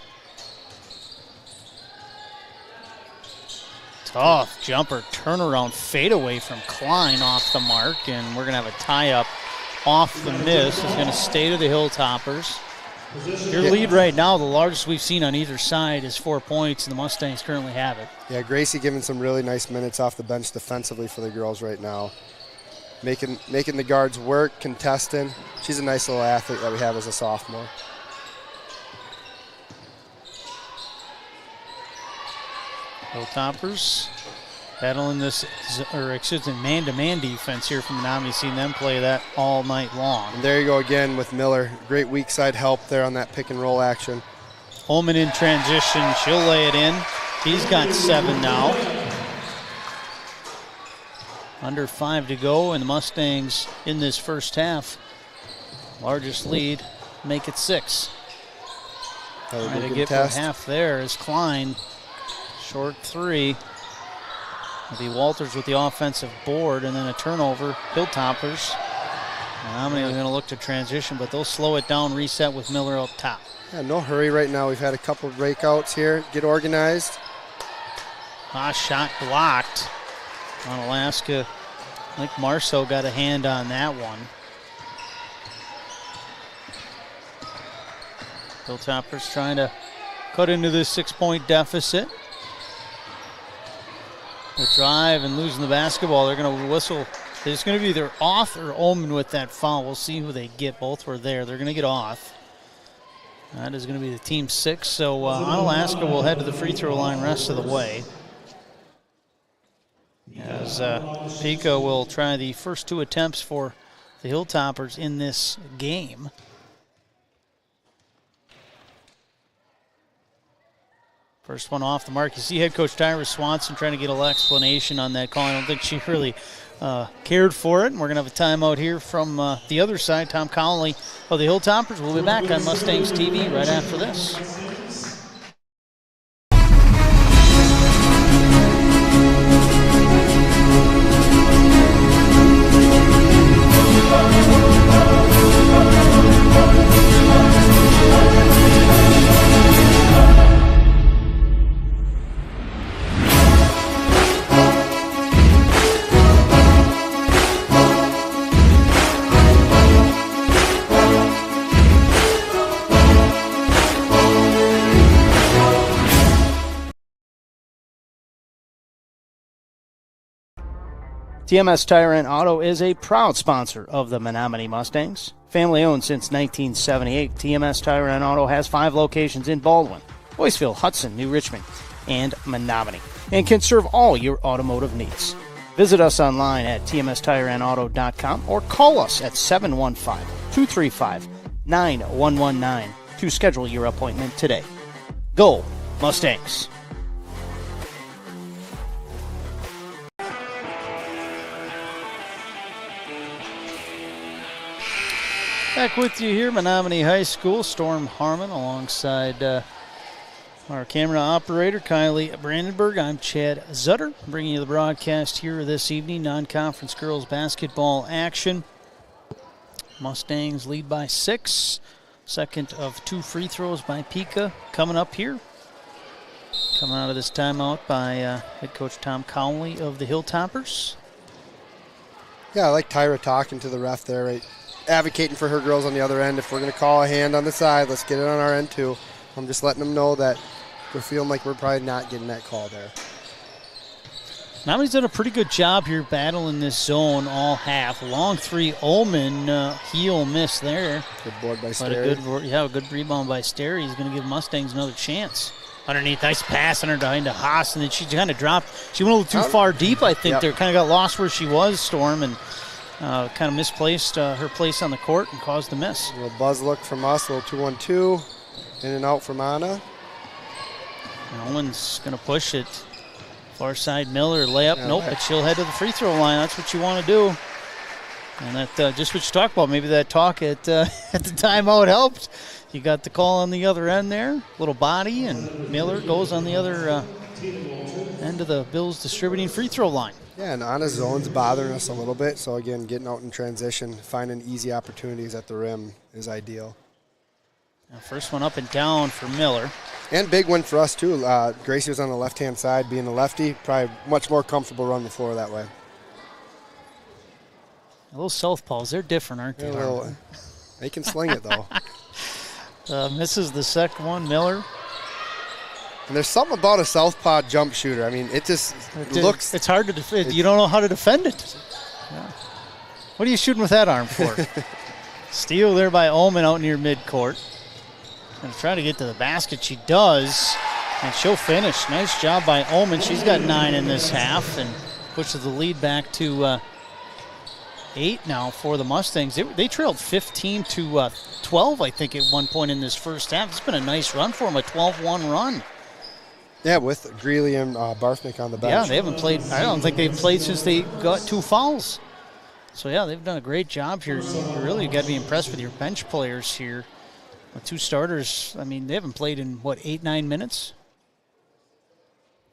Tough jumper, turnaround, fadeaway from Klein off the mark, and we're going to have a tie-up off the miss. It's going to stay to the Hilltoppers. Your lead right now, the largest we've seen on either side, is 4 points, and the Mustangs currently have it. Yeah, Gracie giving some really nice minutes off the bench defensively for the girls right now. Making the guards work, contesting. She's a nice little athlete that we have as a sophomore. Hilltoppers battling this, man-to-man defense here from Menomonie. Seen them play that all night long. And there you go again with Miller. Great weak side help there on that pick and roll action. Holman in transition. She'll lay it in. He's got 7 now. Under 5 to go, and the Mustangs in this first half, largest lead, make it 6. Trying to get for half there is Klein. Short 3. It'll be Walters with the offensive board, and then a turnover. Hilltoppers. Menomonie are going to look to transition, but they'll slow it down, reset with Miller up top. Yeah, no hurry right now. We've had a couple of breakouts here. Get organized. Shot blocked. Onalaska, I think Marceau got a hand on that one. Hilltoppers trying to cut into this 6-point deficit. The drive and losing the basketball, they're going to whistle. It's going to be either Oth or Omen with that foul. We'll see who they get. Both were there. They're going to get Oth. That is going to be the team 6. So Onalaska will head to the free throw line rest of the way. As Pico will try the first 2 attempts for the Hilltoppers in this game. First one off the mark. You see head coach Tyra Swanson trying to get a little explanation on that call. I don't think she really cared for it. And we're going to have a timeout here from the other side. Tom Connolly of the Hilltoppers. We'll be back on Mustangs TV right after this. TMS Tire and Auto is a proud sponsor of the Menomonie Mustangs. Family owned since 1978, TMS Tire and Auto has 5 locations in Baldwin, Boyceville, Hudson, New Richmond, and Menomonie, and can serve all your automotive needs. Visit us online at tmstireandauto.com or call us at 715-235-9119 to schedule your appointment today. Go Mustangs! Back with you here, Menomonie High School. Storm Harmon alongside our camera operator, Kylie Brandenburg. I'm Chad Zutter, bringing you the broadcast here this evening. Non-conference girls basketball action. Mustangs lead by 6. Second of 2 free throws by Pika coming up here. Coming out of this timeout by head coach Tom Cowley of the Hilltoppers. Yeah, I like Tyra talking to the ref there, right? Advocating for her girls on the other end. If we're going to call a hand on the side, let's get it on our end too. I'm just letting them know that we're feeling like we're probably not getting that call there. Menomonie's done a pretty good job here battling this zone all half. Long 3, Ullman, heel miss there. Good board by But Sterry. a good rebound by Sterry. He's going to give Mustangs another chance. Underneath, nice pass under behind to Haas, and then she kind of dropped. She went a little too far deep, I think. Yep. There kind of got lost where she was, Storm, and kind of misplaced her place on the court and caused the miss. A little buzz look from us, a little 2-1-2. In and out from Anna. Owen's going to push it. Far side, Miller, layup. Yeah, Nope, but she'll head to the free throw line. That's what you want to do. And that just what you talked about. Maybe that talk at the timeout helped. You got the call on the other end there. Little body, and Miller goes on the other end of the Bills distributing free throw line. Yeah, and Anna's zone's bothering us a little bit. So, again, getting out in transition, finding easy opportunities at the rim is ideal. Now first one up and down for Miller. And big one for us, too. Gracie was on the left-hand side, being a lefty. Probably much more comfortable running the floor that way. Those southpaws, they're different, aren't they? They can sling it, though. Misses the second one, Miller. And there's something about a southpaw jump shooter. I mean, it just looks... It's hard to defend. You don't know how to defend it. Yeah. What are you shooting with that arm for? Steal there by Ullman out near midcourt. Going to try to get to the basket. She does, and she'll finish. Nice job by Ullman. She's got 9 in this half and pushes the lead back to 8 now for the Mustangs. They trailed 15 to 12, I think, at one point in this first half. It's been a nice run for them, a 12-1 run. Yeah, with Greeley and Barfnick on the bench. Yeah, they haven't played. I don't think they've played since they got 2 fouls. So, yeah, they've done a great job here. You really got to be impressed with your bench players here. With 2 starters, I mean, they haven't played in, 8-9 minutes?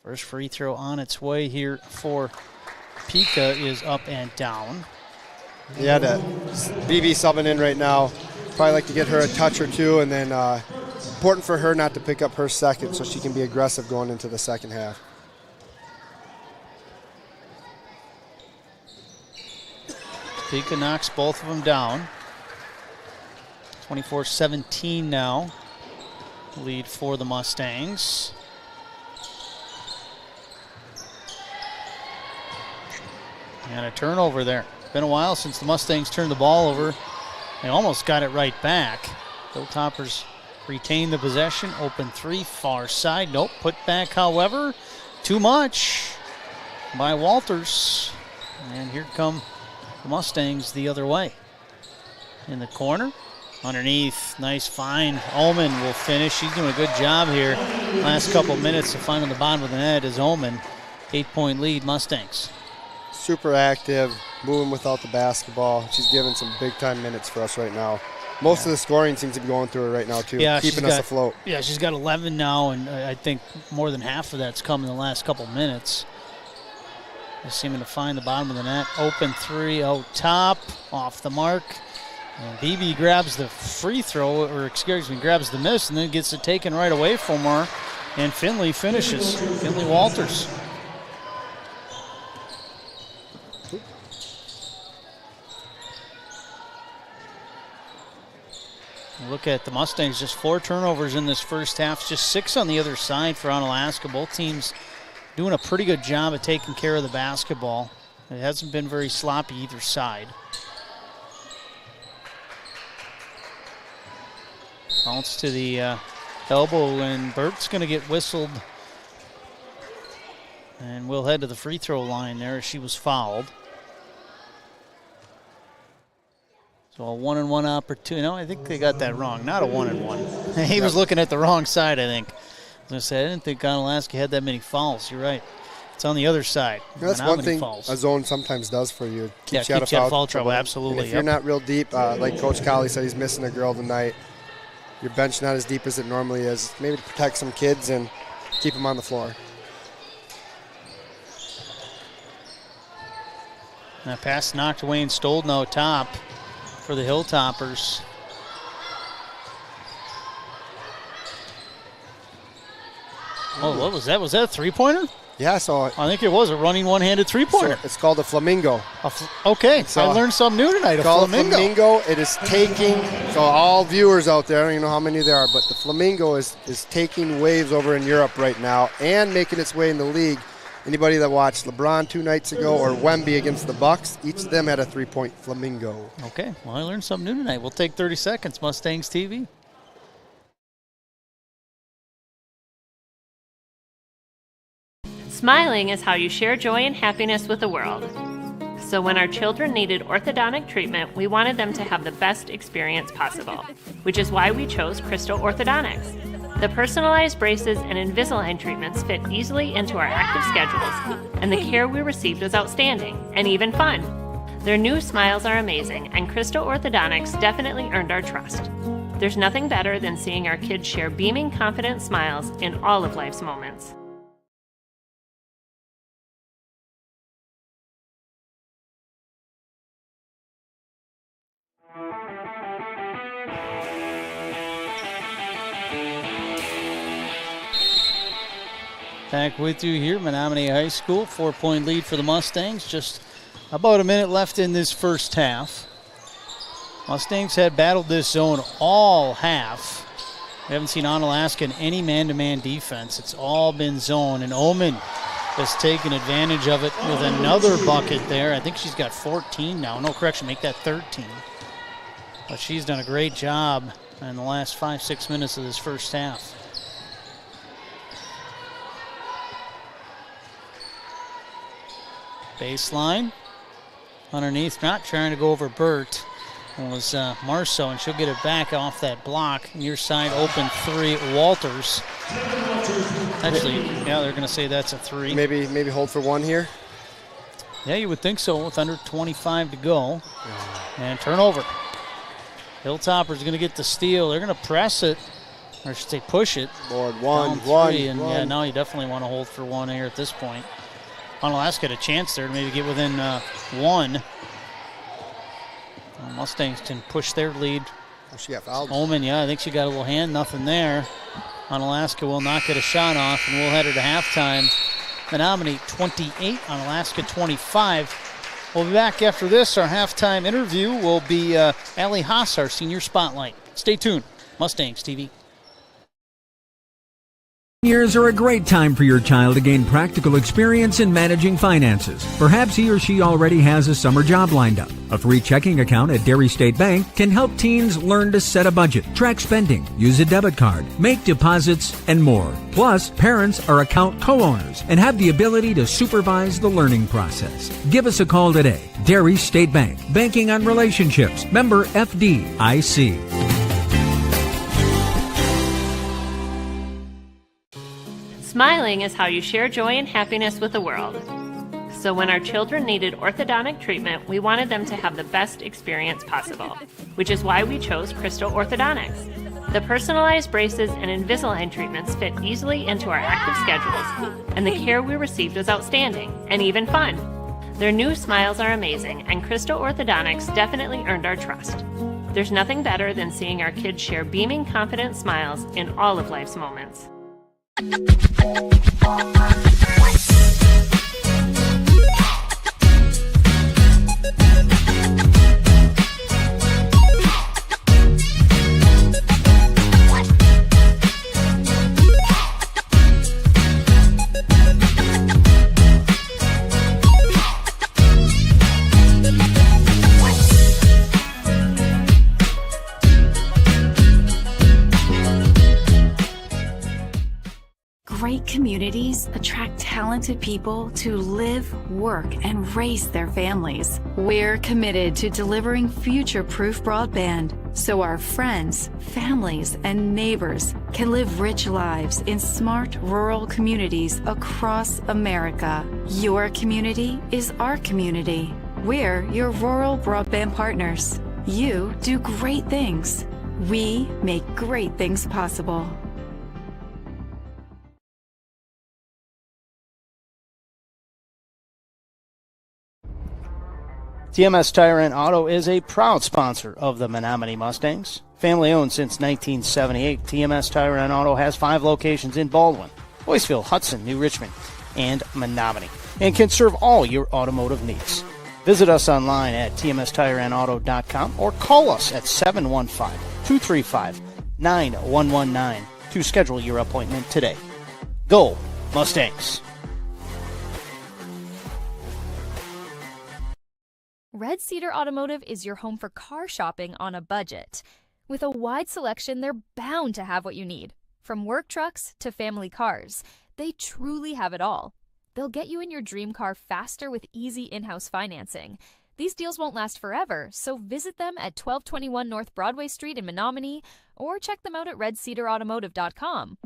First free throw on its way here for Pika is up and down. Yeah, BB subbing in right now. Probably like to get her a touch or two, and then important for her not to pick up her second so she can be aggressive going into the second half. Pika knocks both of them down. 24-17 now. Lead for the Mustangs. And a turnover there. Been a while since the Mustangs turned the ball over. They almost got it right back. Hilltoppers retain the possession. Open 3, far side. Nope, put back, however. Too much by Walters. And here come the Mustangs the other way. In the corner. Underneath, nice find. Ullman will finish. She's doing a good job here. Last couple minutes of finding the bottom of the net is Ullman. 8-point lead, Mustangs. Super active, moving without the basketball. She's giving some big-time minutes for us right now. Most of the scoring seems to be going through her right now, too, keeping us afloat. Yeah, she's got 11 now, and I think more than half of that's come in the last couple minutes. Just seeming to find the bottom of the net. Open 3 out top, off the mark. And BB grabs the free throw, or excuse me, grabs the miss, and then gets it taken right away from her. And Finley finishes. Finley Walters. Look at the Mustangs, just 4 turnovers in this first half, just 6 on the other side for Onalaska. Both teams doing a pretty good job of taking care of the basketball. It hasn't been very sloppy either side. Bounce to the elbow, and Bert's going to get whistled And we'll head to the free throw line there as she was fouled. So a 1-and-1 opportunity. No, I think they got that wrong. Not a 1-and-1. He was looking at the wrong side, I think. I was going to say, I didn't think Onalaska had that many fouls. You're right. It's on the other side. That's one thing a zone sometimes does for you. Keeps you out of foul trouble. Absolutely. And if you're not real deep, like Coach Colley said, he's missing a girl tonight. Your bench not as deep as it normally is. Maybe to protect some kids and keep them on the floor. That pass knocked away and stole no top for the Hilltoppers. Oh, what was that? Was that a three-pointer? Yeah, so I think it was a running one-handed three-pointer. So it's called a flamingo. Okay, so I learned something new tonight. A flamingo. It is taking, so all viewers out there, I don't even know how many there are, but the flamingo is taking waves over in Europe right now and making its way in the league. Anybody that watched LeBron 2 nights ago or Wemby against the Bucks, each of them had a three-point flamingo. Okay, well, I learned something new tonight. We'll take 30 seconds, Mustangs TV. Smiling is how you share joy and happiness with the world. So when our children needed orthodontic treatment, we wanted them to have the best experience possible, which is why we chose Crystal Orthodontics. The personalized braces and Invisalign treatments fit easily into our active schedules, and the care we received was outstanding and even fun. Their new smiles are amazing, and Crystal Orthodontics definitely earned our trust. There's nothing better than seeing our kids share beaming, confident smiles in all of life's moments. Back with you here, Menomonie High School. 4-point lead for the Mustangs. Just about a minute left in this first half. Mustangs had battled this zone all half. We haven't seen Onalaska in any man-to-man defense. It's all been zone, and Omen has taken advantage of it with another bucket there. I think she's got 14 now. No, correction, make that 13. But she's done a great job in the last 5-6 minutes of this first half. Baseline. Underneath, not trying to go over Burt. It was Marceau, and she'll get it back off that block. Near side, open three, Walters. Actually, yeah, they're going to say that's a three. Maybe hold for one here? Yeah, you would think so with under 25 to go. And turnover. Hilltoppers going to get the steal. They're going to press it, or I should say push it. Board one. And yeah, now you definitely want to hold for one here at this point. Onalaska had a chance there to maybe get within one. Mustangs can push their lead. Oh, she got fouled. Omen, yeah, I think she got a little hand, nothing there. Onalaska will not get a shot off, and we'll head her to halftime. Menomonie 28, Onalaska 25. We'll be back after this. Our halftime interview will be Allie Haas, our senior spotlight. Stay tuned. Mustangs TV. Years are a great time for your child to gain practical experience in managing finances. Perhaps he or she already has a summer job lined up. A free checking account at Dairy State Bank can help teens learn to set a budget, track spending, use a debit card, make deposits, and more. Plus, parents are account co-owners and have the ability to supervise the learning process. Give us a call today. Dairy State Bank, banking on relationships. Member FDIC. Smiling is how you share joy and happiness with the world. So when our children needed orthodontic treatment, we wanted them to have the best experience possible, which is why we chose Crystal Orthodontics. The personalized braces and Invisalign treatments fit easily into our active schedules, and the care we received was outstanding and even fun. Their new smiles are amazing, and Crystal Orthodontics definitely earned our trust. There's nothing better than seeing our kids share beaming, confident smiles in all of life's moments. Great great communities attract talented people to live, work, and raise their families. We're committed to delivering future-proof broadband so our friends, families, and neighbors can live rich lives in smart rural communities across America. Your community is our community. We're your rural broadband partners. You do great things. We make great things possible. TMS Tire and Auto is a proud sponsor of the Menomonie Mustangs. Family owned since 1978, TMS Tire and Auto has 5 locations in Baldwin, Boyceville, Hudson, New Richmond, and Menomonie, and can serve all your automotive needs. Visit us online at tmstireandauto.com or call us at 715-235-9119 to schedule your appointment today. Go Mustangs! Red Cedar Automotive is your home for car shopping on a budget. With a wide selection, they're bound to have what you need. From work trucks to family cars, they truly have it all. They'll get you in your dream car faster with easy in-house financing. These deals won't last forever, so visit them at 1221 North Broadway Street in Menomonie or check them out at redcedarautomotive.com.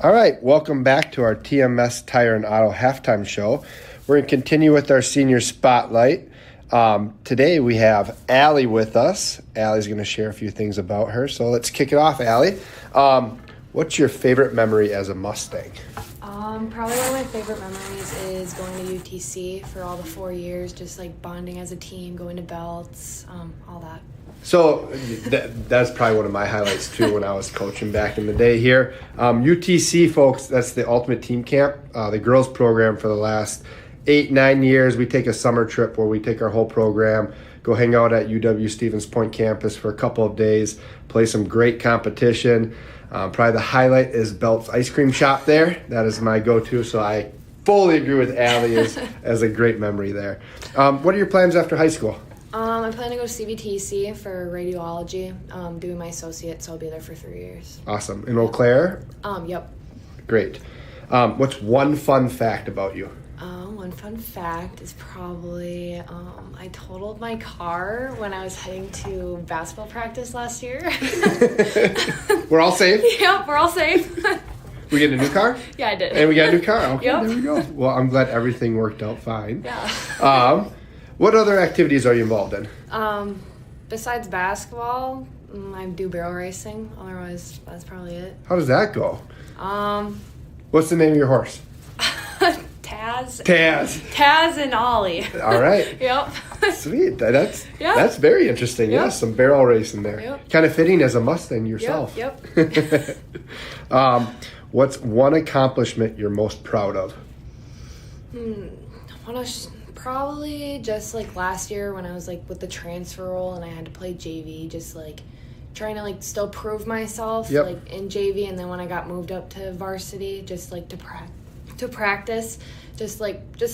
All right, welcome back to our TMS Tire and Auto halftime show. We're going to continue with our senior spotlight. Today we have Allie with us. Allie's going to share a few things about her, so let's kick it off, Allie. What's your favorite memory as a Mustang? Probably one of my favorite memories is going to UTC for all the 4 years, just like bonding as a team, going to belts, all that. So that's probably one of my highlights too when I was coaching back in the day here. UTC, folks, that's the Ultimate Team Camp, the girls program for the last 8-9 years. We take a summer trip where we take our whole program, go hang out at UW Stevens Point campus for a couple of days, play some great competition. Probably the highlight is Belt's Ice Cream Shop there. That is my go-to, so I fully agree with Allie as a great memory there. What are your plans after high school? I plan to go to CBTC for radiology, doing my associate, so I'll be there for 3 years. Awesome. In Eau Claire? Yep. Great. What's one fun fact about you? One fun fact is probably I totaled my car when I was heading to basketball practice last year. We're all safe? Yep, we're all safe. We get a new car? Yeah, I did. And we got a new car. Okay, Yep. There we go. Well, I'm glad everything worked out fine. Yeah. What other activities are you involved in? Besides basketball, I do barrel racing. Otherwise, that's probably it. How does that go? What's the name of your horse? Taz. Taz And Ollie. All right. Yep. Sweet. That's very interesting. Yep. Yes, some barrel racing there. Yep. Kind of fitting as a Mustang yourself. Yep. What's one accomplishment you're most proud of? Probably just like last year when I was like with the transfer role and I had to play JV, just like trying to like still prove myself like in JV, and then when I got moved up to varsity, just like to practice, just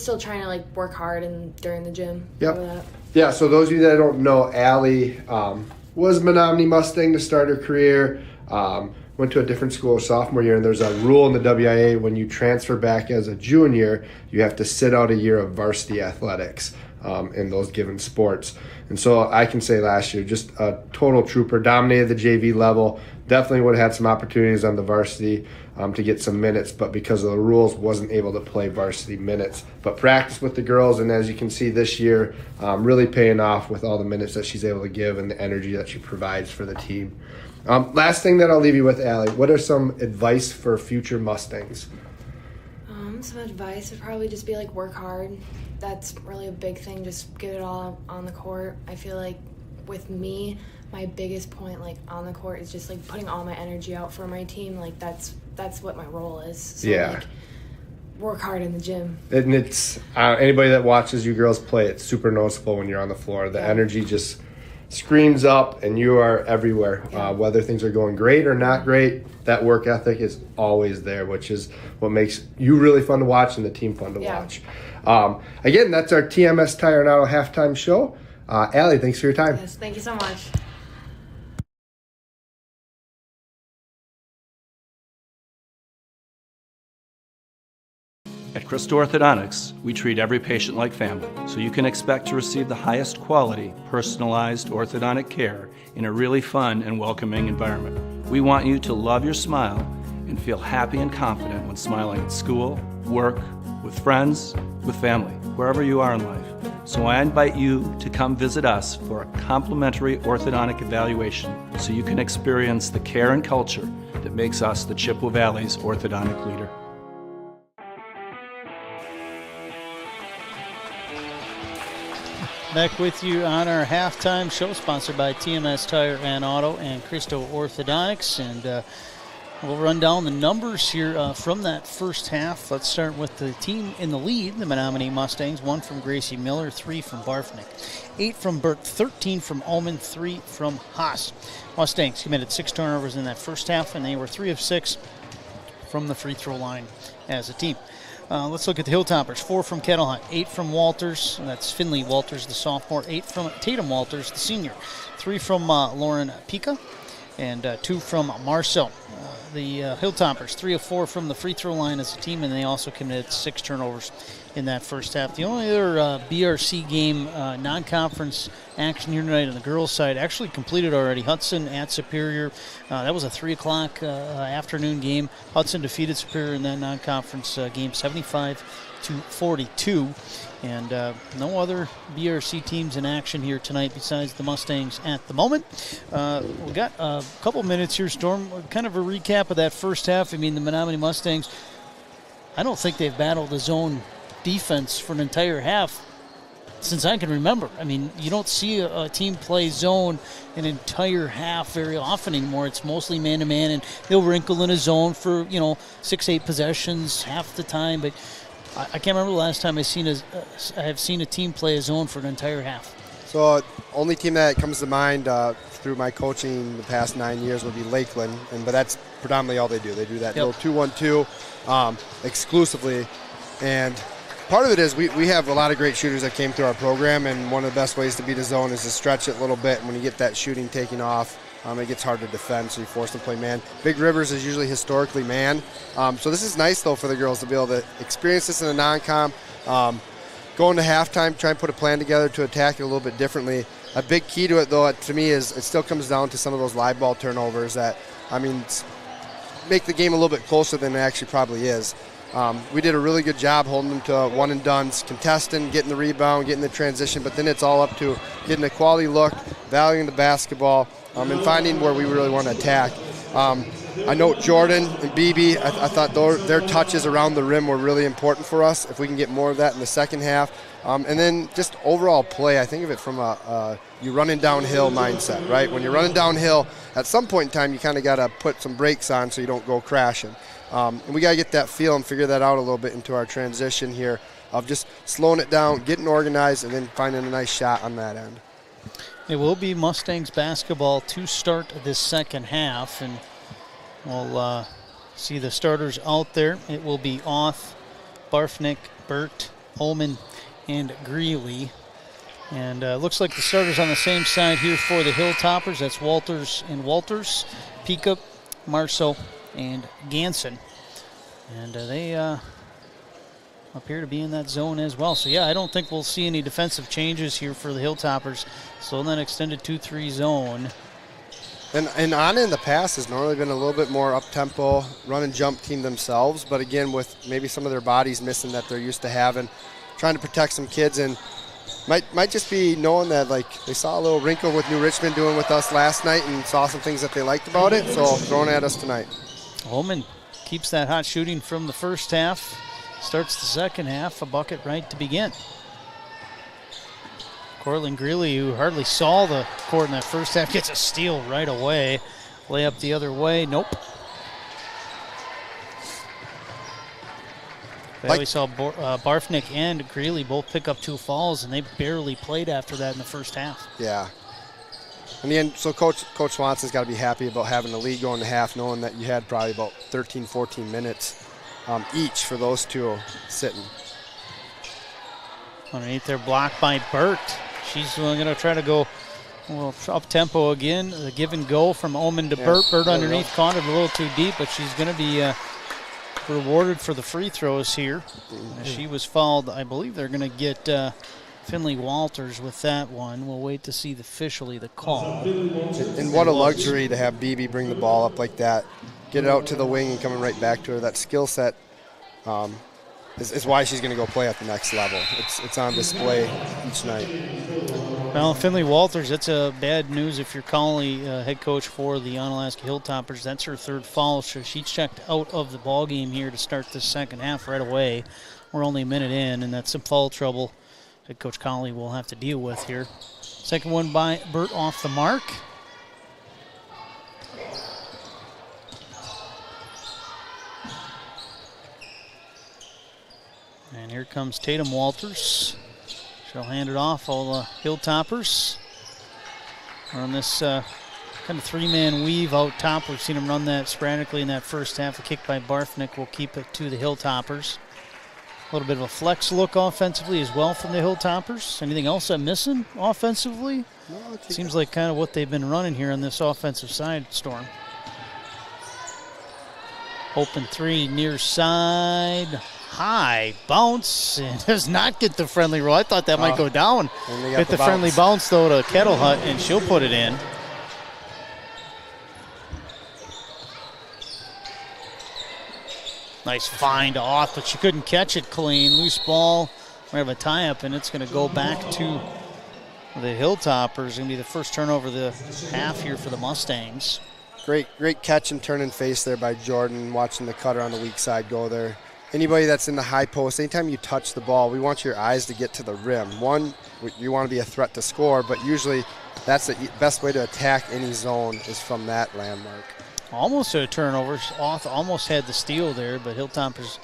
still trying to like work hard and during the gym. Yep. Yeah, so those of you that don't know, Allie was Menomonie Mustang to start her career. Went to a different school sophomore year, and there's a rule in the WIA when you transfer back as a junior, you have to sit out a year of varsity athletics in those given sports. And so I can say last year, just a total trooper, dominated the JV level, definitely would have had some opportunities on the varsity to get some minutes, but because of the rules, wasn't able to play varsity minutes. But practice with the girls, and as you can see this year, really paying off with all the minutes that she's able to give and the energy that she provides for the team. Last thing that I'll leave you with, Allie, what are some advice for future Mustangs? Some advice would probably just be like work hard. That's really a big thing. Just get it all on the court. I feel like with me, my biggest point like on the court is just like putting all my energy out for my team. Like that's what my role is. So, like, work hard in the gym. And it's anybody that watches you girls play, it's super noticeable when you're on the floor. The energy just screams up and you are everywhere. Whether things are going great or not great, that work ethic is always there, which is what makes you really fun to watch and the team fun to watch. Again, that's our TMS Tire and Auto halftime show. Allie, thanks for your time. Yes, thank you so much. At Crystal Orthodontics, we treat every patient like family, so you can expect to receive the highest quality, personalized orthodontic care in a really fun and welcoming environment. We want you to love your smile and feel happy and confident when smiling at school, work, with friends, with family, wherever you are in life. So I invite you to come visit us for a complimentary orthodontic evaluation so you can experience the care and culture that makes us the Chippewa Valley's orthodontic leader. Back with you on our halftime show, sponsored by TMS Tire and Auto and Cristo Orthodontics. And we'll run down the numbers here from that first half. Let's start with the team in the lead, the Menomonie Mustangs. 1 from Gracie Miller, 3 from Barfnick, 8 from Burt, 13 from Ullman, 3 from Haas. Mustangs committed 6 turnovers in that first half, and they were 3 of 6 from the free throw line as a team. Let's look at the Hilltoppers. 4 from Kettle Hunt, 8 from Walters. That's Finley Walters, the sophomore. 8 from Tatum Walters, the senior. 3 from Lauren Pica, and 2 from Marcel. The Hilltoppers, 3 of 4 from the free throw line as a team, and they also committed 6 turnovers in that first half. The only other BRC game, non-conference action here tonight on the girls' side, actually completed already. Hudson at Superior. That was a 3 o'clock afternoon game. Hudson defeated Superior in that non-conference game 75-42. And no other BRC teams in action here tonight besides the Mustangs at the moment. We've got a couple minutes here, Storm. Kind of a recap of that first half. I mean, the Menomonie Mustangs, I don't think they've battled a zone defense for an entire half since I can remember. I mean, you don't see a team play zone an entire half very often anymore. It's mostly man-to-man, and they'll wrinkle in a zone for, 6-8 possessions half the time. But I can't remember the last time I have seen a team play a zone for an entire half. So only team that comes to mind through my coaching the past 9 years would be Lakeland, but that's predominantly all they do. They do that little 2-1-2 exclusively. And part of it is we have a lot of great shooters that came through our program, and one of the best ways to beat a zone is to stretch it a little bit. And when you get that shooting taking off, it gets hard to defend, so you force them to play man. Big Rivers is usually historically man. So this is nice, though, for the girls to be able to experience this in a non-com. Go into halftime, try and put a plan together to attack it a little bit differently. A big key to it, though, to me, is it still comes down to some of those live ball turnovers that, make the game a little bit closer than it actually probably is. We did a really good job holding them to one-and-dones, contesting, getting the rebound, getting the transition, but then it's all up to getting a quality look, valuing the basketball, and finding where we really want to attack. I know Jordan and BB, I thought their touches around the rim were really important for us, if we can get more of that in the second half. And then just overall play, I think of it from you running downhill mindset, right? When you're running downhill, at some point in time, you kind of got to put some brakes on so you don't go crashing. And we got to get that feel and figure that out a little bit into our transition here of just slowing it down, getting organized, and then finding a nice shot on that end. It will be Mustangs basketball to start this second half, and we'll see the starters out there. It will be Auth, Barfnick, Burt, Ullman, and Greeley. And looks like the starters on the same side here for the Hilltoppers. That's Walters and Walters, Pica, Marceau, and Ganson. And they appear to be in that zone as well. So, yeah, I don't think we'll see any defensive changes here for the Hilltoppers. So in that extended 2-3 zone. And Anna in the past has normally been a little bit more up-tempo, run-and-jump team themselves. But, again, with maybe some of their bodies missing that they're used to having, trying to protect some kids. And might just be knowing that, like, they saw a little wrinkle with New Richmond doing with us last night and saw some things that they liked about it. So throwing at us tonight. Ullman keeps that hot shooting from the first half. Starts the second half, a bucket right to begin. Cortland Greeley, who hardly saw the court in that first half, gets a steal right away. Layup the other way, nope. We saw Barfnick and Greeley both pick up 2 fouls, and they barely played after that in the first half. Yeah. In the end, so Coach Swanson's got to be happy about having the lead going to half, knowing that you had probably about 13, 14 minutes each for those two sitting. Underneath there, blocked by Burt. She's going to try to go up tempo again. The give and go from Omen to Burt. Burt underneath caught it a little too deep, but she's going to be rewarded for the free throws here. She was fouled. I believe they're going to get Finley Walters with that one. We'll wait to see officially the call. And what a luxury to have BB bring the ball up like that, get it out to the wing and coming right back to her. That skill set is why she's going to go play at the next level. It's on display each night. Well, Finley Walters, that's bad news if you're Connolly, head coach for the Onalaska Hilltoppers. That's her third foul, so she checked out of the ball game here to start the second half right away. We're only a minute in, and that's some foul trouble head coach Connolly will have to deal with here. Second one by Burt off the mark. And here comes Tatum Walters. She'll hand it off. All the Hilltoppers on this kind of three-man weave out top. We've seen them run that sporadically in that first half. A kick by Barfnick will keep it to the Hilltoppers. A little bit of a flex look offensively as well from the Hilltoppers. Anything else I'm missing offensively? No, seems like kind of what they've been running here on this offensive side, Storm. Open three near side. High bounce and does not get the friendly roll. I thought that might go down. Hit the friendly bounce though to Kettle Hut, and she'll put it in. Nice find off, but she couldn't catch it clean. Loose ball. We have a tie-up, and it's going to go back to the Hilltoppers. Going to be the first turnover of the half here for the Mustangs. Great catch and turn and face there by Jordan, watching the cutter on the weak side go there. Anybody that's in the high post, anytime you touch the ball, we want your eyes to get to the rim. One, you want to be a threat to score, but usually that's the best way to attack any zone is from that landmark. Almost a turnover. Oth almost had the steal there, but Hilltoppers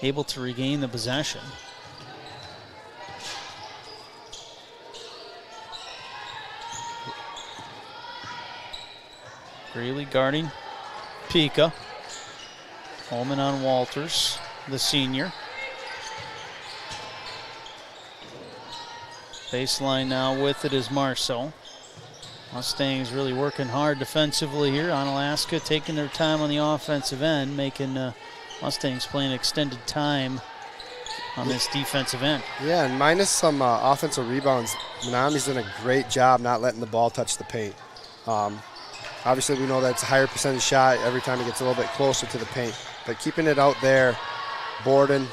able to regain the possession. Greeley guarding Pika. Holman on Walters, the senior. Baseline now with it is Marceau. Mustangs really working hard defensively here. Onalaska taking their time on the offensive end, making Mustangs playing extended time on this defensive end. Yeah, and minus some offensive rebounds, Menominee's done a great job not letting the ball touch the paint. Obviously, we know that it's a higher percentage shot every time it gets a little bit closer to the paint. But keeping it out there, Borden,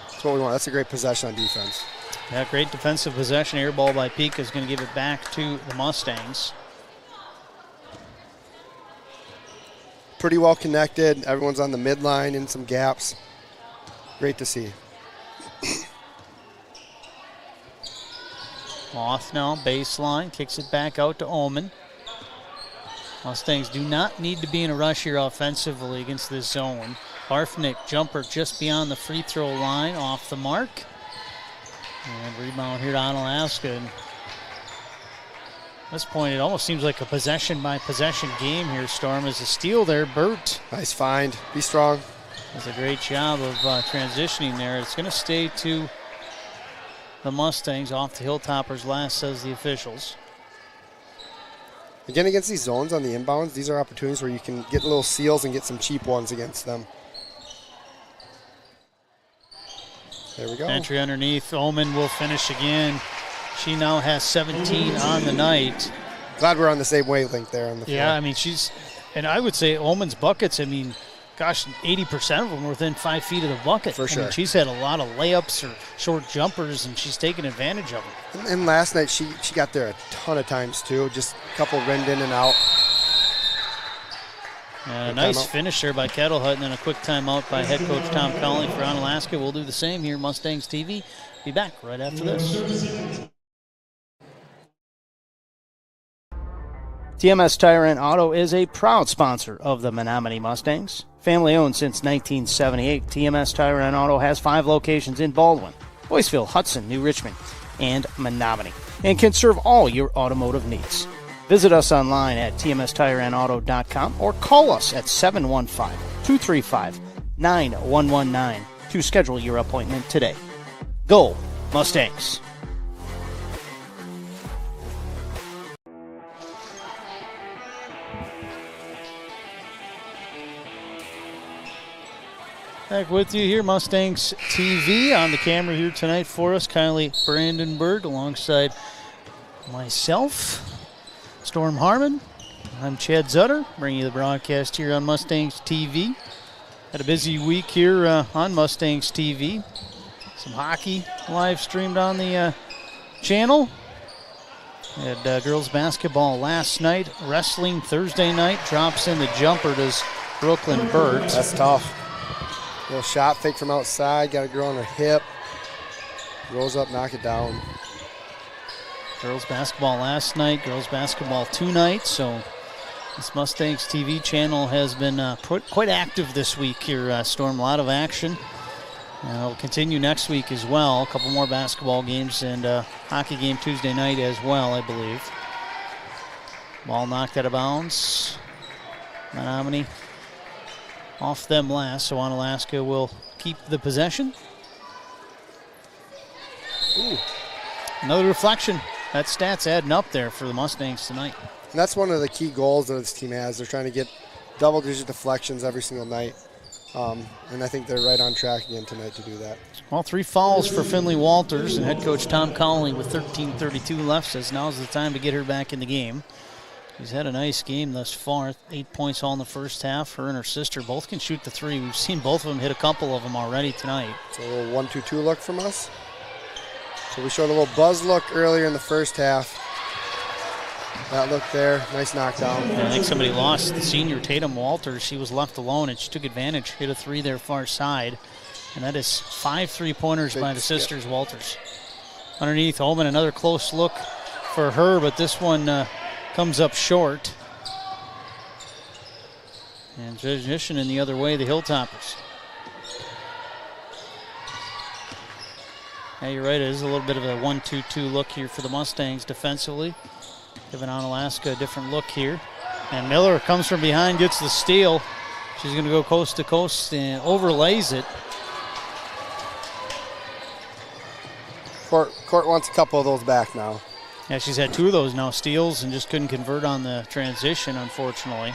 that's what we want. That's a great possession on defense. Yeah, great defensive possession. Air ball by Pika is going to give it back to the Mustangs. Pretty well connected. Everyone's on the midline in some gaps. Great to see. Moth now, baseline, kicks it back out to Omen. Mustangs do not need to be in a rush here offensively against this zone. Barfnick jumper just beyond the free throw line, off the mark. And rebound here to Onalaska. And at this point, it almost seems like a possession-by-possession game here, Storm. As a steal there, Burt. Nice find. Be strong. Does a great job of transitioning there. It's going to stay to the Mustangs off the Hilltoppers last, says the officials. Again, against these zones on the inbounds, these are opportunities where you can get little seals and get some cheap ones against them. There we go. Entry underneath. Omen will finish again. She now has 17 on the night. Glad we're on the same wavelength there on the floor. Yeah, I mean, and I would say Omen's buckets, I mean, gosh, 80% of them were within 5 feet of the bucket. For sure. I mean, she's had a lot of layups or short jumpers, and she's taken advantage of them. And last night, she got there a ton of times, too. Just a couple rinned in and out. And a nice finish there by Kettle Hut, and then a quick timeout by head coach Tom Connolly for Onalaska. We'll do the same here, Mustangs TV. Be back right after this. TMS Tire and Auto is a proud sponsor of the Menomonie Mustangs. Family owned since 1978, TMS Tire and Auto has 5 locations in Baldwin, Boyceville, Hudson, New Richmond, and Menomonie, and can serve all your automotive needs. Visit us online at tmstireandauto.com or call us at 715-235-9119 to schedule your appointment today. Go Mustangs! Back with you here, Mustangs TV. On the camera here tonight for us, Kylie Brandenburg alongside myself, Storm Harmon. I'm Chad Zutter, bringing you the broadcast here on Mustangs TV. Had a busy week here on Mustangs TV. Some hockey live streamed on the channel. Had girls basketball last night, wrestling Thursday night. Drops in the jumper, does Brooklyn Burt. That's tough. Little shot fake from outside, got a girl on her hip. Rolls up, knock it down. Girls basketball last night, girls basketball tonight. So this Mustangs TV channel has been quite active this week here, Storm. A lot of action. It'll continue next week as well. A couple more basketball games and hockey game Tuesday night as well, I believe. Ball knocked out of bounds. Menomonie off them last, so Onalaska will keep the possession. Ooh. Another deflection. That stat's adding up there for the Mustangs tonight. And that's one of the key goals that this team has. They're trying to get double-digit deflections every single night. And I think they're right on track again tonight to do that. Well, 3 fouls for Finley Walters, and head coach Tom Connolly with 13:32 left says now's the time to get her back in the game. She's had a nice game thus far. 8 points all in the first half. Her and her sister both can shoot the 3. We've seen both of them hit a couple of them already tonight. It's a little 1-2-2 look from us. So we showed a little buzz look earlier in the first half. That look there, nice knockdown. Yeah, I think somebody lost the senior Tatum Walters. She was left alone and she took advantage. Hit a 3 there far side. And that is 5 3-pointers by the sisters Walters. Underneath, Holman, another close look for her, but this one comes up short. And transition in the other way, the Hilltoppers. Yeah, you're right, it is a little bit of a 1-2-2 look here for the Mustangs defensively. Giving Onalaska a different look here. And Miller comes from behind, gets the steal. She's going to go coast to coast and overlays it. Court wants a couple of those back now. Yeah, she's had 2 of those now, steals, and just couldn't convert on the transition, unfortunately.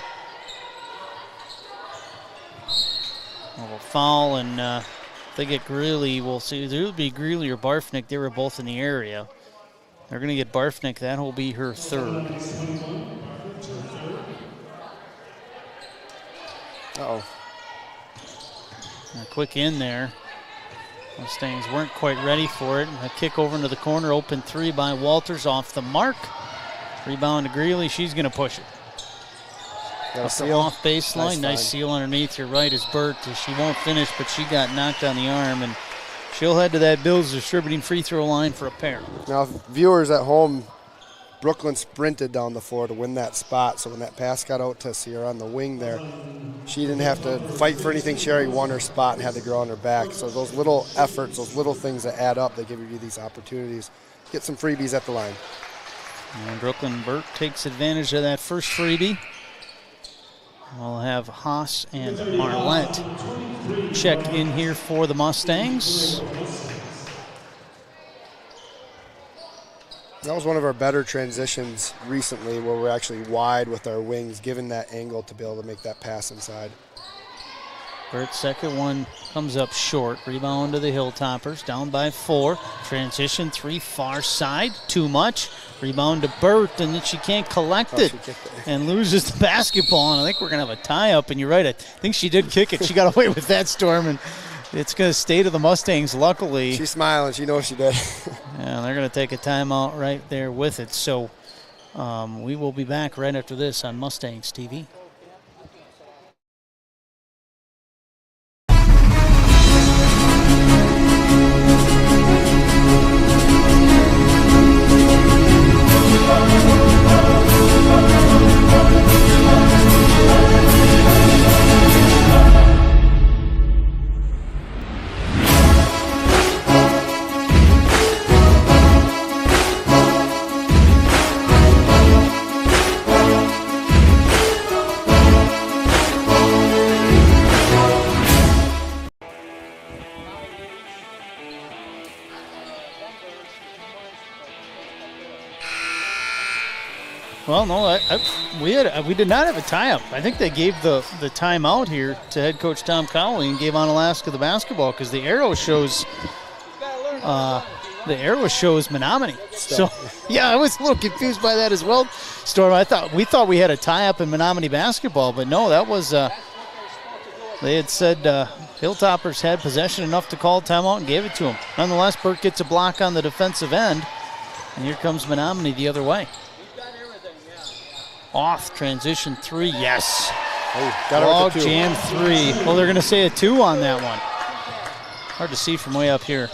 A little foul, and if they get Greeley, we'll see. It'll be Greeley or Barfnick. They were both in the area. They're going to get Barfnick. That will be her 3rd. Uh-oh. A quick in there. Mustangs weren't quite ready for it. A kick over into the corner. Open 3 by Walters off the mark. Rebound to Greeley. She's going to push it. Up the off baseline. Nice seal underneath. You're right, as Burt. She won't finish, but she got knocked on the arm. And she'll head to that Bills distributing free throw line for a pair. Now, viewers at home, Brooklyn sprinted down the floor to win that spot. So when that pass got out to Sierra on the wing there, she didn't have to fight for anything. Sherry won her spot and had the girl on her back. So those little efforts, those little things that add up, they give you these opportunities. Get some freebies at the line. And Brooklyn Burt takes advantage of that first freebie. We'll have Haas and Marlette checked in here for the Mustangs. That was one of our better transitions recently where we're actually wide with our wings, given that angle to be able to make that pass inside. Burt's second one comes up short. Rebound to the Hilltoppers, down by 4. Transition 3 far side, too much. Rebound to Burt, and then she can't collect it and loses the basketball. And I think we're going to have a tie-up, and you're right. I think she did kick it. She got away with that, Storm, and it's going to stay to the Mustangs, luckily. She's smiling. She knows she did. Yeah, they're going to take a timeout right there with it. So we will be back right after this on Mustangs TV. Well, no, we did not have a tie-up. I think they gave the timeout here to head coach Tom Cowley and gave Onalaska the basketball because the arrow shows Menomonie. So, yeah, I was a little confused by that as well, Storm. We thought we had a tie-up in Menomonie basketball, but no, that was they had said Hilltoppers had possession enough to call timeout and gave it to them. Nonetheless, Burt gets a block on the defensive end, and here comes Menomonie the other way. Off transition three, yes. Log jam three. Well, they're going to say a 2 on that one. Hard to see from way up here.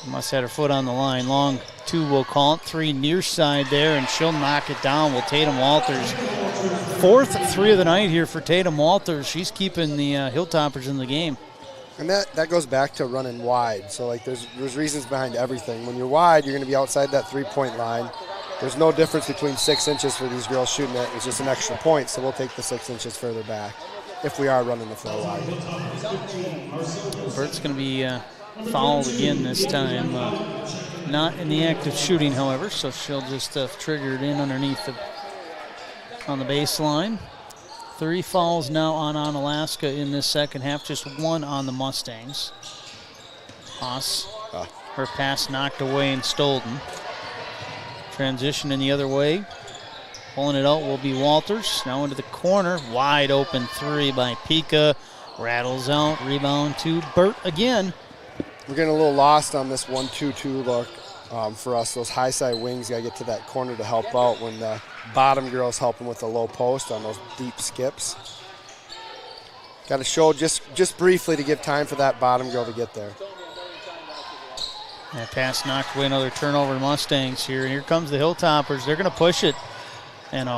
Must have her foot on the line. Long 2 will call it. 3 near side there, and she'll knock it down. Will Tatum Walters. 4th 3 of the night here for Tatum Walters. She's keeping the Hilltoppers in the game. And that goes back to running wide. So, like, there's reasons behind everything. When you're wide, you're going to be outside that 3-point line. There's no difference between 6 inches for these girls shooting it. It's just an extra point, so we'll take the 6 inches further back if we are running the floor wide. Burt's going to be fouled again this time. Not in the act of shooting, however, so she'll just trigger it in underneath on the baseline. 3 fouls now on Onalaska in this second half, just 1 on the Mustangs. Haas, her pass knocked away and stolen. Transition in the other way. Pulling it out will be Walters. Now into the corner. Wide open 3 by Pika. Rattles out. Rebound to Burt again. We're getting a little lost on this 1-2-2 look for us. Those high side wings got to get to that corner to help out when the bottom girl's helping with the low post on those deep skips. Got to show just briefly to give time for that bottom girl to get there. That pass knocked away, another turnover Mustangs here. And here comes the Hilltoppers. They're going to push it. And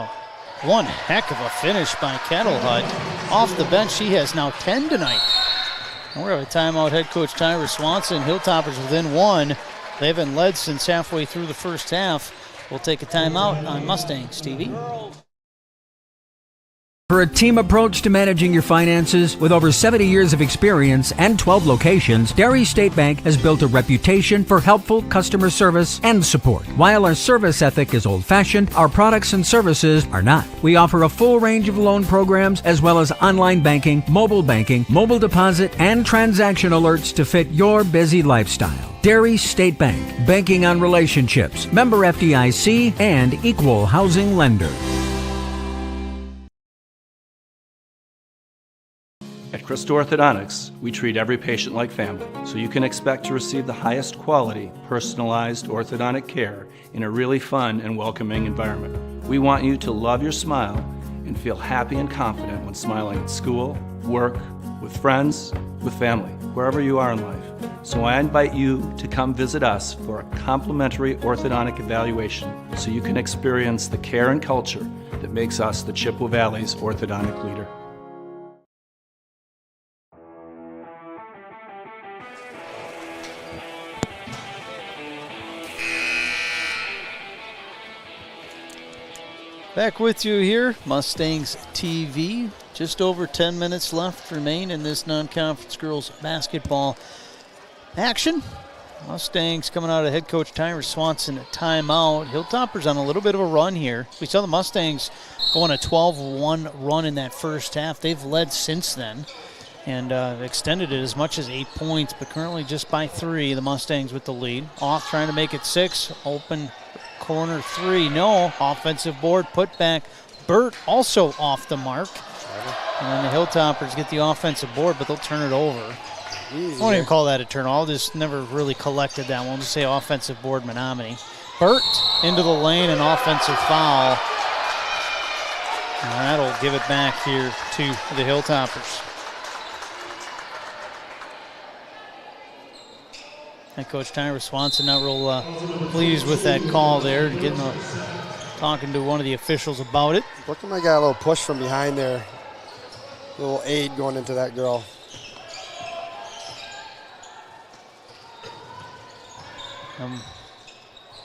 one heck of a finish by Kettlehut. Off the bench, she has now 10 tonight. And we're at a timeout. Head coach Tyra Swanson. Hilltoppers within 1. They haven't led since halfway through the first half. We'll take a timeout on Mustangs TV. For a team approach to managing your finances with over 70 years of experience and 12 locations, Dairy State Bank has built a reputation for helpful customer service and support. While our service ethic is old-fashioned, our products and services are not. We offer a full range of loan programs as well as online banking, mobile deposit, and transaction alerts to fit your busy lifestyle. Dairy State Bank, banking on relationships, member FDIC, and equal housing lender. At Crystal Orthodontics, we treat every patient like family, so you can expect to receive the highest quality, personalized orthodontic care in a really fun and welcoming environment. We want you to love your smile and feel happy and confident when smiling at school, work, with friends, with family, wherever you are in life. So I invite you to come visit us for a complimentary orthodontic evaluation so you can experience the care and culture that makes us the Chippewa Valley's orthodontic leader. Back with you here, Mustangs TV. Just over 10 minutes left remain in this non-conference girls basketball action. Mustangs coming out of head coach Tyra Swanson timeout. Hilltoppers on a little bit of a run here. We saw the Mustangs go on a 12-1 run in that first half. They've led since then and extended it as much as 8 points, but currently just by 3, the Mustangs with the lead. Off trying to make it 6, open corner 3, no. Offensive board, put back. Burt also off the mark. And then the Hilltoppers get the offensive board, but they'll turn it over. I won't even call that a turn. I'll just never really collected that one. We'll just say offensive board Menomonie. Burt into the lane, an offensive foul. And that'll give it back here to the Hilltoppers. Head coach Tyra Swanson not real pleased with that call there, talking to one of the officials about it. Looking like I got a little push from behind there. A little aid going into that girl.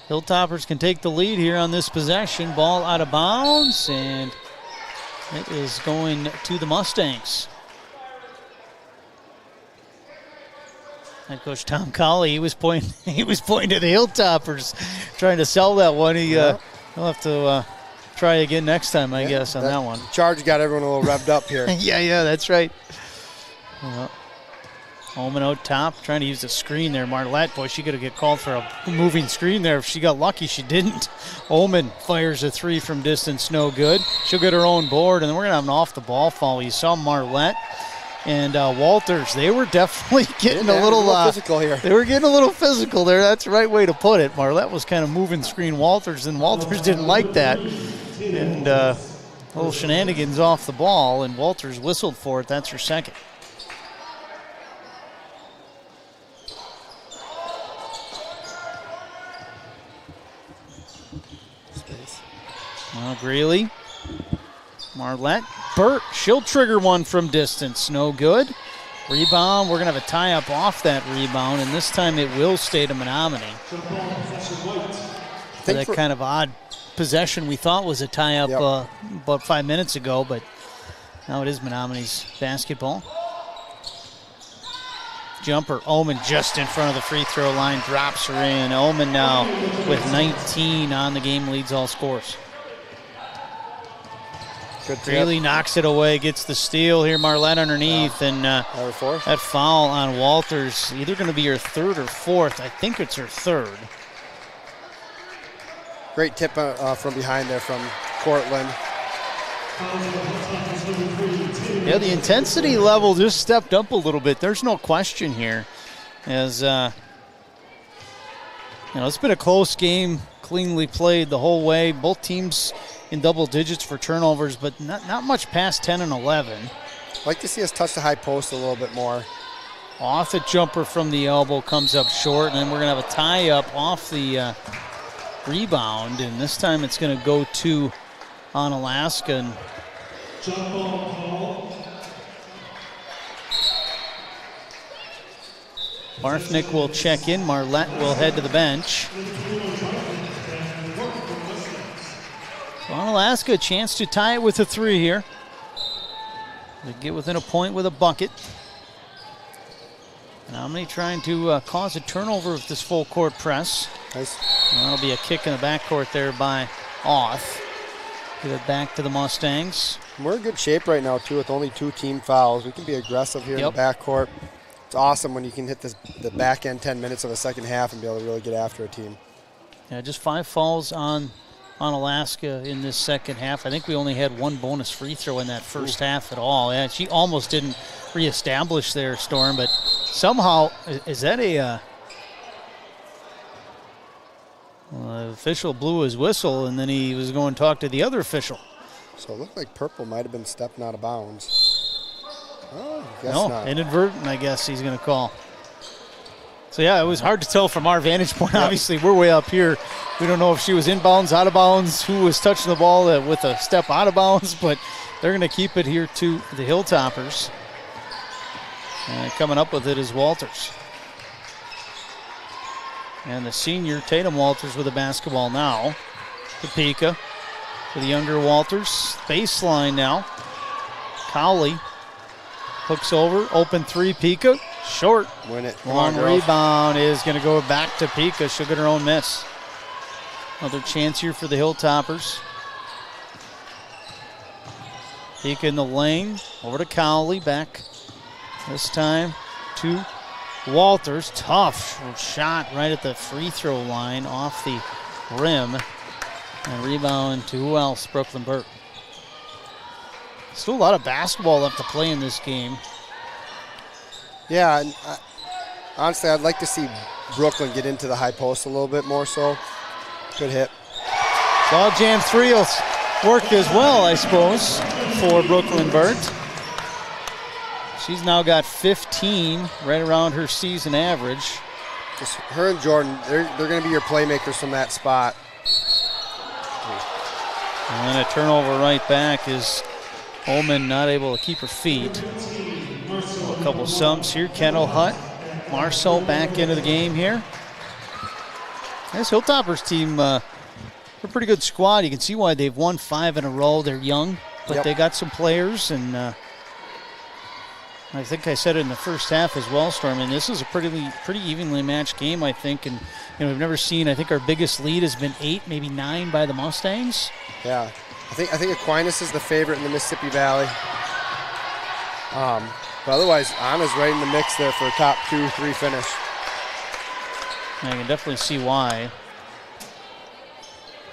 Hilltoppers can take the lead here on this possession. Ball out of bounds, and it is going to the Mustangs. Head coach Tom Colley, he was pointing to the Hilltoppers, trying to sell that one. He'll have to try again next time, I guess, on that one. Charge got everyone a little revved up here. yeah, that's right. Omen out top, trying to use the screen there. Marlette, boy, she could have get called for a moving screen there. If she got lucky, she didn't. Omen fires a 3 from distance, no good. She'll get her own board, and then we're going to have an off-the-ball foul. You saw Marlette and Walters. They were definitely getting a little physical here. They were getting a little physical there. That's the right way to put it. Marlette was kind of moving screen Walters, and Walters didn't like that. And little shenanigans off the ball, and Walters whistled for it. That's her second. Well, Greeley, Marlette, Burt, she'll trigger one from distance, no good. Rebound, we're going to have a tie-up off that rebound, and this time it will stay to Menomonie. That kind of odd possession we thought was a tie-up about 5 minutes ago, but now it is Menomonie's basketball. Jumper, Omen just in front of the free throw line, drops her in. Omen now with 19 on the game, leads all scores. Greeley knocks it away, gets the steal here. Marlette underneath, and that foul on Walters, either going to be her third or fourth. I think it's her third. Great tip from behind there from Cortland. Yeah, the intensity level just stepped up a little bit. There's no question here. As it's been a close game, cleanly played the whole way. Both teams in double digits for turnovers, but not much past 10 and 11. I'd like to see us touch the high post a little bit more. Off the jumper from the elbow, comes up short, and then we're going to have a tie-up off the rebound, and this time it's going to go to Onalaska. And Barfnick will check in. Marlette will head to the bench. Onalaska, a chance to tie it with a 3 here. They get within a point with a bucket. Menomonie trying to cause a turnover with this full court press. Nice. And that'll be a kick in the backcourt there by Auth. Give it back to the Mustangs. We're in good shape right now, too, with only 2 team fouls. We can be aggressive here in the backcourt. It's awesome when you can hit the back end 10 minutes of a second half and be able to really get after a team. Yeah, just 5 fouls on Onalaska in this second half. I think we only had 1 bonus free throw in that first half at all. Yeah, she almost didn't reestablish there, Storm, but somehow, is that a official blew his whistle, and then he was going to talk to the other official. So it looked like purple might have been stepping out of bounds. Oh, I guess no, not. Inadvertent, I guess he's going to call. So, yeah, it was hard to tell from our vantage point. Yep. Obviously, we're way up here. We don't know if she was in bounds, out of bounds, who was touching the ball with a step out of bounds, but they're going to keep it here to the Hilltoppers. And coming up with it is Walters. And the senior, Tatum Walters, with the basketball now. Topeka to the younger Walters. Baseline now. Cowley hooks over, open 3, Pika. Short. Win it. Long rebound is going to go back to Pika. She'll get her own miss. Another chance here for the Hilltoppers. Pika in the lane. Over to Cowley. Back this time to Walters. Tough shot right at the free throw line off the rim. And rebound to who else? Brooklyn Burt. Still a lot of basketball left to play in this game. Yeah, and honestly, I'd like to see Brooklyn get into the high post a little bit more so. Good hit. Log jam 3 will work as well, I suppose, for Brooklyn Burt. She's now got 15, right around her season average. Just her and Jordan, they're going to be your playmakers from that spot. And then a turnover right back is Ullman not able to keep her feet. A couple sumps here. Kettle Hutt, Marceau back into the game here. This Hilltoppers team, a pretty good squad. You can see why they've won 5 in a row. They're young, but they got some players, and I think I said it in the first half as well, Storm. And this is a pretty evenly matched game, I think. And we've never seen. I think our biggest lead has been 8, maybe 9 by the Mustangs. Yeah. I think Aquinas is the favorite in the Mississippi Valley. But otherwise, Anna's right in the mix there for a top 2-3 finish. I can definitely see why.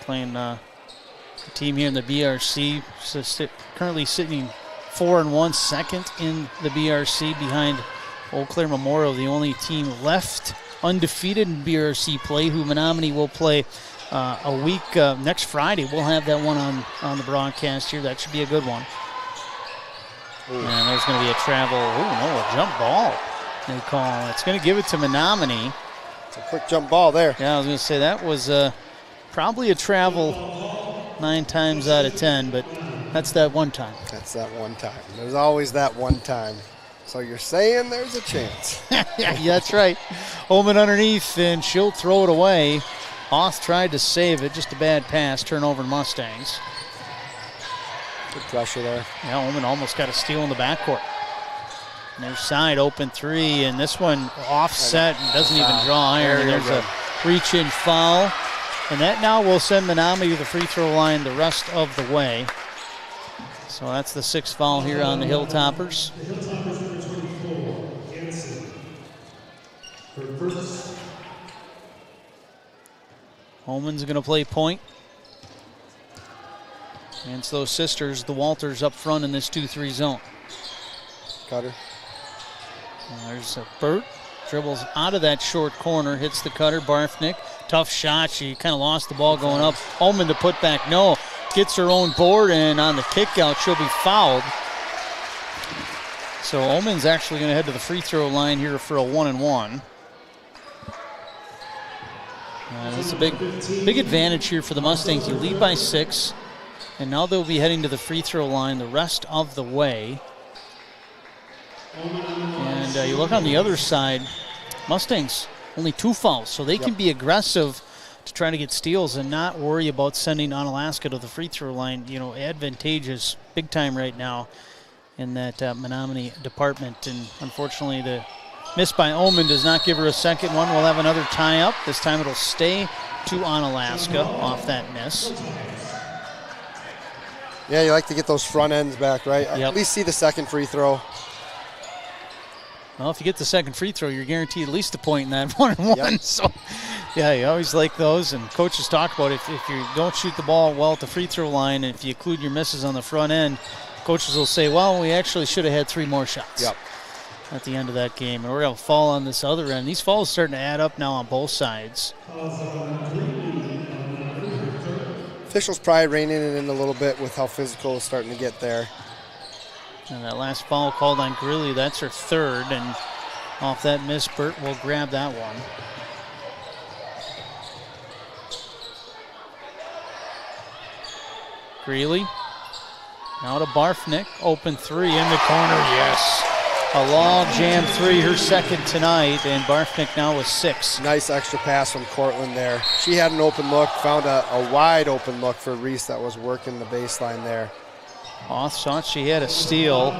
Playing the team here in the BRC, currently sitting 4-1, second in the BRC behind Eau Claire Memorial, the only team left undefeated in BRC play, who Menomonie will play a week next Friday. We'll have that one on the broadcast here. That should be a good one. Ooh. And there's going to be a travel. A jump ball they call. It's going to give it to Menomonie. It's a quick jump ball there. Yeah, I was going to say that was probably a travel 9 times out of 10, but that's that one time. That's that one time. There's always that one time. So you're saying there's a chance. Yeah, that's right. Omen underneath, and she'll throw it away. Oth tried to save it. Just a bad pass. Turnover Mustangs. Good pressure there. Yeah, Omen almost got a steal in the backcourt. Near side, open three, and this one offset and doesn't even draw iron. And there's a reach-in foul. And that now will send Menomonie to the free throw line the rest of the way. So that's the 6th foul here on the Hilltoppers. Holman's going to play point against those sisters, the Walters, up front in this 2-3 zone. Cutter. There's a Burt. Dribbles out of that short corner, hits the cutter. Barfnick, tough shot. She kind of lost the ball going up. Omen to put back. No. Gets her own board, and on the kick out, she'll be fouled. So Omen's actually going to head to the free throw line here for a 1-and-1. That's a big advantage here for the Mustangs. You lead by 6, and now they'll be heading to the free throw line the rest of the way. And you look on the other side, Mustangs only 2 fouls, so they can be aggressive to try to get steals and not worry about sending Onalaska to the free throw line. You know, advantageous big time right now in that Menomonie department. And unfortunately, the miss by Omen does not give her a second one. We'll have another tie-up. This time it'll stay to Onalaska off that miss. Yeah, you like to get those front ends back, right? At least see the second free throw. Well, if you get the second free throw, you're guaranteed at least a point in that 1-and-1. So, yeah, you always like those. And coaches talk about if you don't shoot the ball well at the free throw line, and if you include your misses on the front end, coaches will say, well, we actually should have had 3 more shots at the end of that game. And we're going to fall on this other end. These fouls are starting to add up now on both sides. Officials probably reining it in a little bit with how physical is starting to get there. And that last foul called on Greeley, that's her 3rd, and off that miss, Burt will grab that one. Greeley, now to Barfnick, open 3 in the corner, yes. A long jam 3, her 2nd tonight, and Barfnick now with 6. Nice extra pass from Cortland there. She had an open look, found a wide open look for Reese that was working the baseline there. Oth thought she had a steal.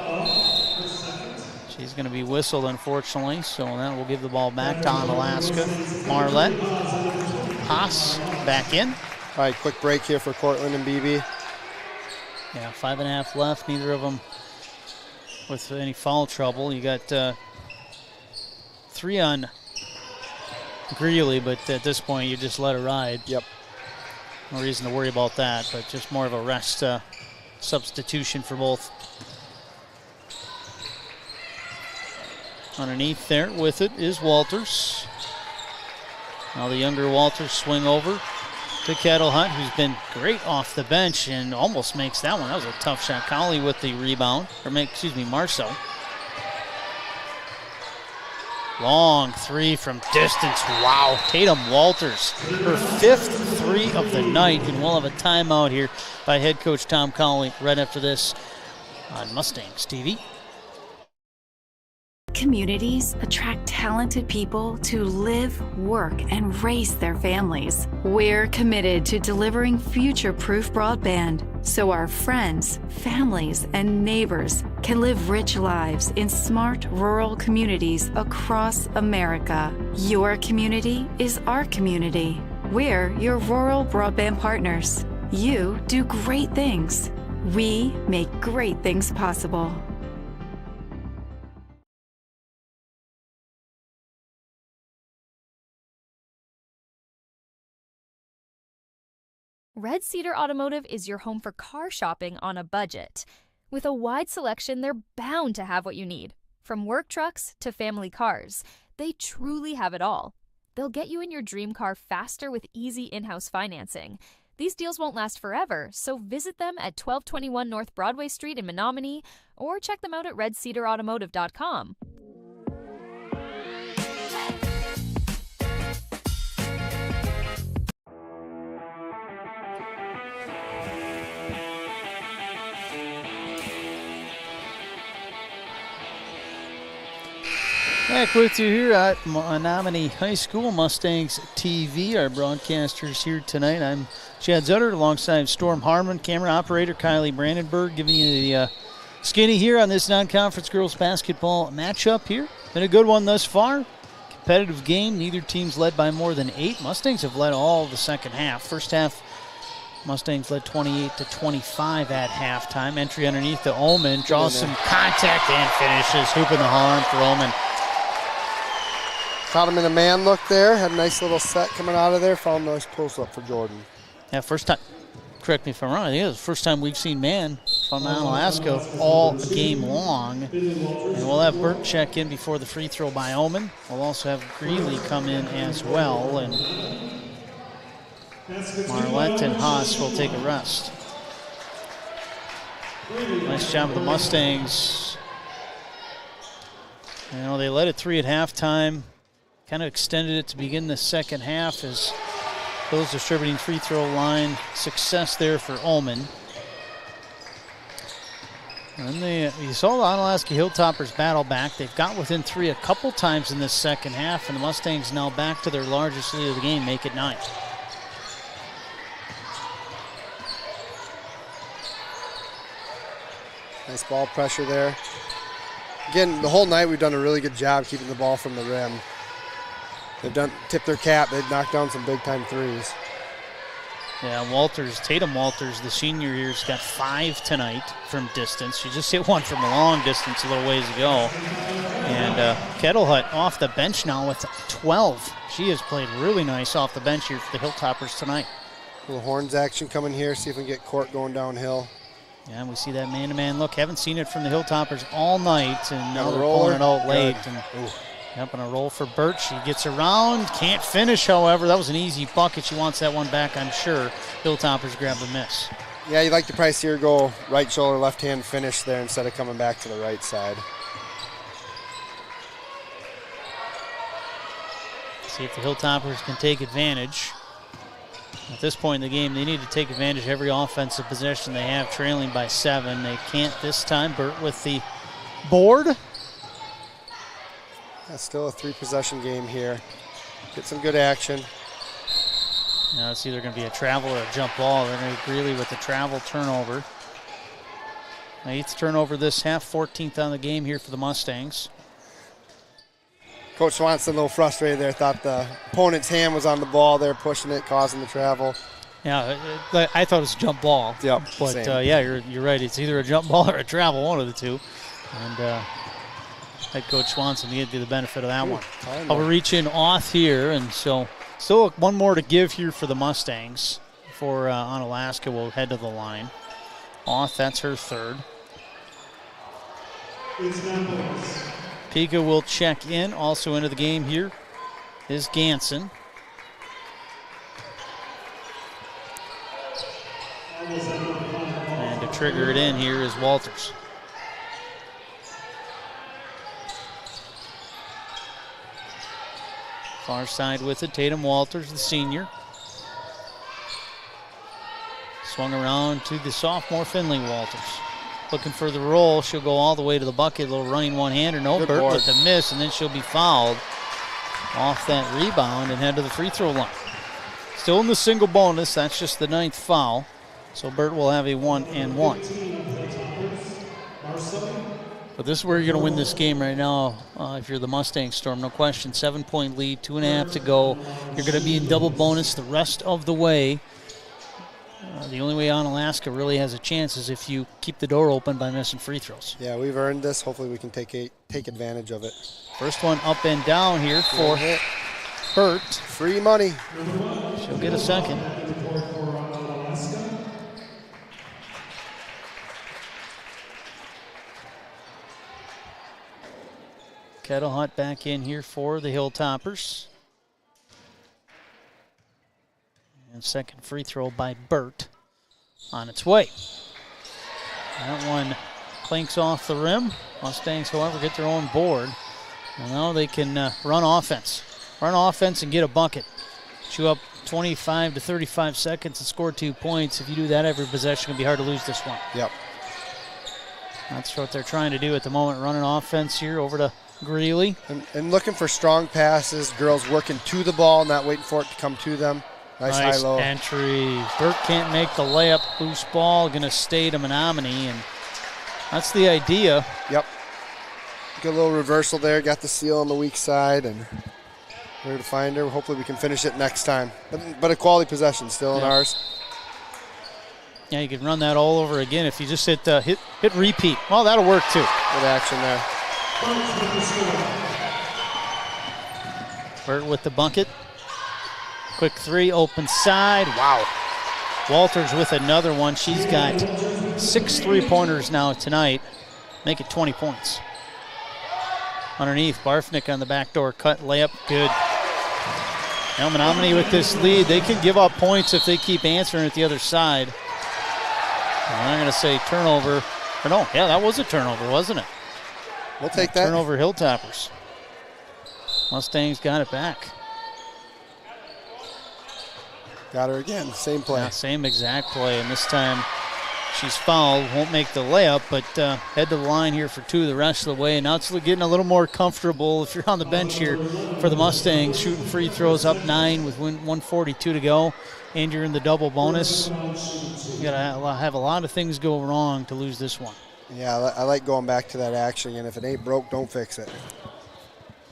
She's going to be whistled, unfortunately, so that will give the ball back to Onalaska. Marlette, Haas back in. All right, quick break here for Cortland and BB. Yeah, 5.5 left, neither of them with any foul trouble. You got 3 on Greeley, but at this point you just let her ride. Yep. No reason to worry about that, but just more of a rest substitution for both. Underneath there with it is Walters. Now the younger Walters swing over to Kettle Hunt, who's been great off the bench and almost makes that one. That was a tough shot. Colley with the rebound, Marceau. Long 3 from distance. Wow, Tatum Walters, her 5th 3 of the night, and we'll have a timeout here by head coach Tom Colley right after this on Mustangs TV. Communities attract talented people to live, work, and raise their families. We're committed to delivering future-proof broadband so our friends, families, and neighbors can live rich lives in smart rural communities across America. Your community is our community. We're your rural broadband partners. You do great things. We make great things possible. Red Cedar Automotive is your home for car shopping on a budget. With a wide selection, they're bound to have what you need. From work trucks to family cars, they truly have it all. They'll get you in your dream car faster with easy in-house financing. These deals won't last forever, so visit them at 1221 North Broadway Street in Menomonie or check them out at redcedarautomotive.com. Back with you here at Menomonie High School, Mustangs TV. Our broadcasters here tonight. I'm Chad Zutter alongside Storm Harmon, camera operator Kylie Brandenburg, giving you the skinny here on this non-conference girls basketball matchup here. Been a good one thus far. Competitive game. Neither team's led by more than 8. Mustangs have led all the second half. First half, Mustangs led 28-25 at halftime. Entry underneath to Omen. Draws some contact and finishes. Hoop in the harm for Omen. Caught him in a man look there. Had a nice little set coming out of there. Found a nice post up for Jordan. Yeah, first time. Correct me if I'm wrong. I think it's the first time we've seen man from Onalaska all game long. And we'll have Burt check in before the free throw by Omen. We'll also have Greeley come in as well. And Marlette and Haas will take a rest. Nice job of the Mustangs. You know, they led at 3 at halftime. Kind of extended it to begin the second half as those distributing free throw line success there for Omen. And you saw the Onalaska Hilltoppers battle back. They've got within 3 a couple times in this second half, and the Mustangs now back to their largest lead of the game, make it 9. Nice ball pressure there. Again, the whole night we've done a really good job keeping the ball from the rim. They've tipped their cap. They've knocked down some big-time threes. Yeah, Tatum Walters, the senior here, has got 5 tonight from distance. She just hit one from a long distance a little ways ago. And Kettlehut off the bench now with 12. She has played really nice off the bench here for the Hilltoppers tonight. A little horns action coming here. See if we can get Court going downhill. Yeah, and we see that man-to-man look. Haven't seen it from the Hilltoppers all night, and now they're pulling it out late. Up on a roll for Burt. She gets around, can't finish, however. That was an easy bucket. She wants that one back, I'm sure. Hilltoppers grab the miss. Yeah, you'd like to probably see her go right shoulder, left hand finish there instead of coming back to the right side. See if the Hilltoppers can take advantage. At this point in the game, they need to take advantage of every offensive possession they have, trailing by 7. They can't this time. Burt with the board. That's still a 3-possession game here. Get some good action. Now it's either going to be a travel or a jump ball. They're going to Greeley with the travel turnover. 8th turnover this half, 14th on the game here for the Mustangs. Coach Swanson a little frustrated there. Thought the opponent's hand was on the ball there, pushing it, causing the travel. Yeah, I thought it was a jump ball. Yep. But yeah, you're right. It's either a jump ball or a travel, one of the two. And head coach Swanson, he had the benefit of that one. I'll reach in off here, and so still one more to give here for the Mustangs. For Onalaska will head to the line. Off, that's her 3rd. Pika will check in. Also into the game here is Ganson. And to trigger it in here is Walters. Far side with it, Tatum Walters, the senior. Swung around to the sophomore, Finley Walters. Looking for the roll, she'll go all the way to the bucket, a little running one-hander. No, Burt with the miss, and then she'll be fouled off that rebound and head to the free throw line. Still in the single bonus, that's just the 9th foul. So Burt will have a 1-and-1. But this is where you're going to win this game right now if you're the Mustang Storm, no question. 7-point lead, 2.5 to go. You're going to be in double bonus the rest of the way. The only way Onalaska really has a chance is if you keep the door open by missing free throws. Yeah, we've earned this. Hopefully we can take advantage of it. First one up and down here for Burt. Free money. She'll get a second. Kettle Hunt back in here for the Hilltoppers. And second free throw by Burt on its way. That one clinks off the rim. Mustangs, however, get their own board. And now they can run offense. Run offense and get a bucket. Chew up 25 to 35 seconds and score 2 points. If you do that every possession, it'll be hard to lose this one. Yep. That's what they're trying to do at the moment. Running offense here over to Greeley. And looking for strong passes. Girls working to the ball, not waiting for it to come to them. Nice high-low entry. Burt can't make the layup. Loose ball, going to stay to Menomonie, and that's the idea. Yep. Good little reversal there. Got the seal on the weak side, and where to find her. Hopefully we can finish it next time. But a quality possession still in ours. Yeah, you can run that all over again if you just hit repeat. Well, that'll work too. Good action there. Burt with the bucket. Quick three, open side. Wow. Walters with another one. She's got 6 3-pointers now tonight. Make it 20 points. Underneath, Barfnick on the backdoor cut, layup, good. Now Menomonie with this lead, they can give up points if they keep answering at the other side. I'm going to say turnover. Or no, yeah, that was a turnover, wasn't it? We'll take that. Turnover Hilltoppers. Mustangs got it back. Got her again, same play. Yeah, same exact play, and this time she's fouled, won't make the layup, but head to the line here for 2 the rest of the way. Now it's getting a little more comfortable if you're on the bench here for the Mustangs, shooting free throws up 9 with 1:42 to go, and you're in the double bonus. You got to have a lot of things go wrong to lose this one. Yeah, I like going back to that action, and if it ain't broke, don't fix it.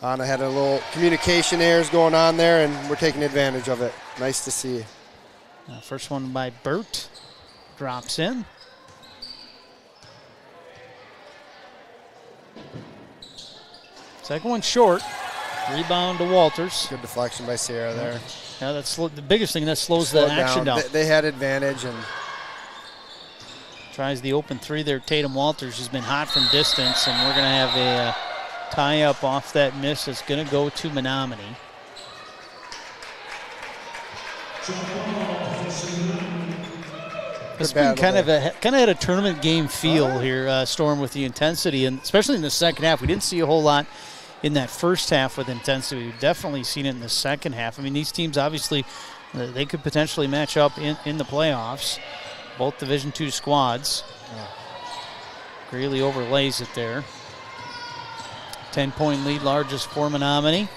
Anna had a little communication errors going on there, and we're taking advantage of it. Nice to see. First one by Burt. Drops in. Second one short. Rebound to Walters. Good deflection by Sierra there. Yeah, that's the biggest thing that slows the action down. They had advantage, and tries the open three there. Tatum Walters has been hot from distance, and we're going to have a tie-up off that miss. It's going to go to Menomonie. It's been kind of had a tournament game feel here, Storm, with the intensity, and especially in the second half. We didn't see a whole lot in that first half with intensity. We've definitely seen it in the second half. I mean, these teams obviously they could potentially match up in the playoffs. Both Division II squads. Greeley overlays it there. 10-point lead, largest for Menomonie.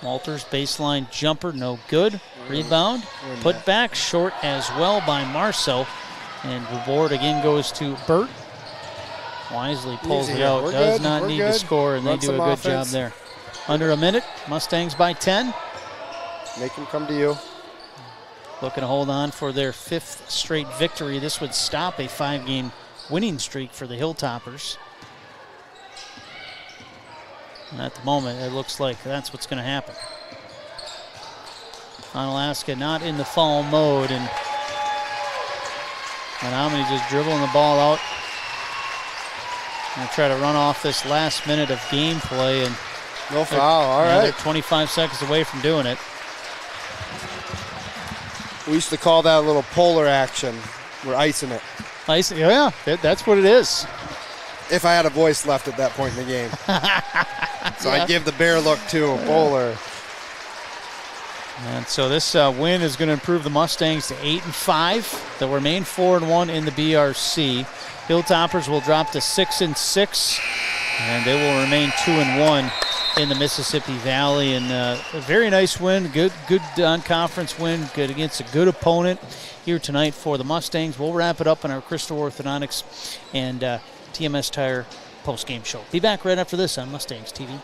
Walters baseline jumper, no good. Rebound, put back, short as well by Marceau. And the board again goes to Burt. Wisely pulls it out, does not need to score, and they do a good job there. Under a minute, Mustangs by 10. Make them come to you. Looking to hold on for their 5th straight victory. This would stop a 5-game winning streak for the Hilltoppers. And at the moment, it looks like that's what's going to happen. Onalaska not in the foul mode, and Menomonie just dribbling the ball out. Going to try to run off this last minute of gameplay, and no foul. All right. They're 25 seconds away from doing it. We used to call that a little polar action. We're icing it. Icing, yeah, that's what it is. If I had a voice left at that point in the game. So I'd give the bear look too, polar. And so this win is going to improve the Mustangs to 8-5. They'll remain 4-1 in the BRC. Hilltoppers will drop to 6-6, and they will remain 2-1 in the Mississippi Valley. And a very nice win, good on-conference win, good against a good opponent here tonight for the Mustangs. We'll wrap it up in our Crystal Orthodontics and TMS Tire post-game show. Be back right after this on Mustangs TV.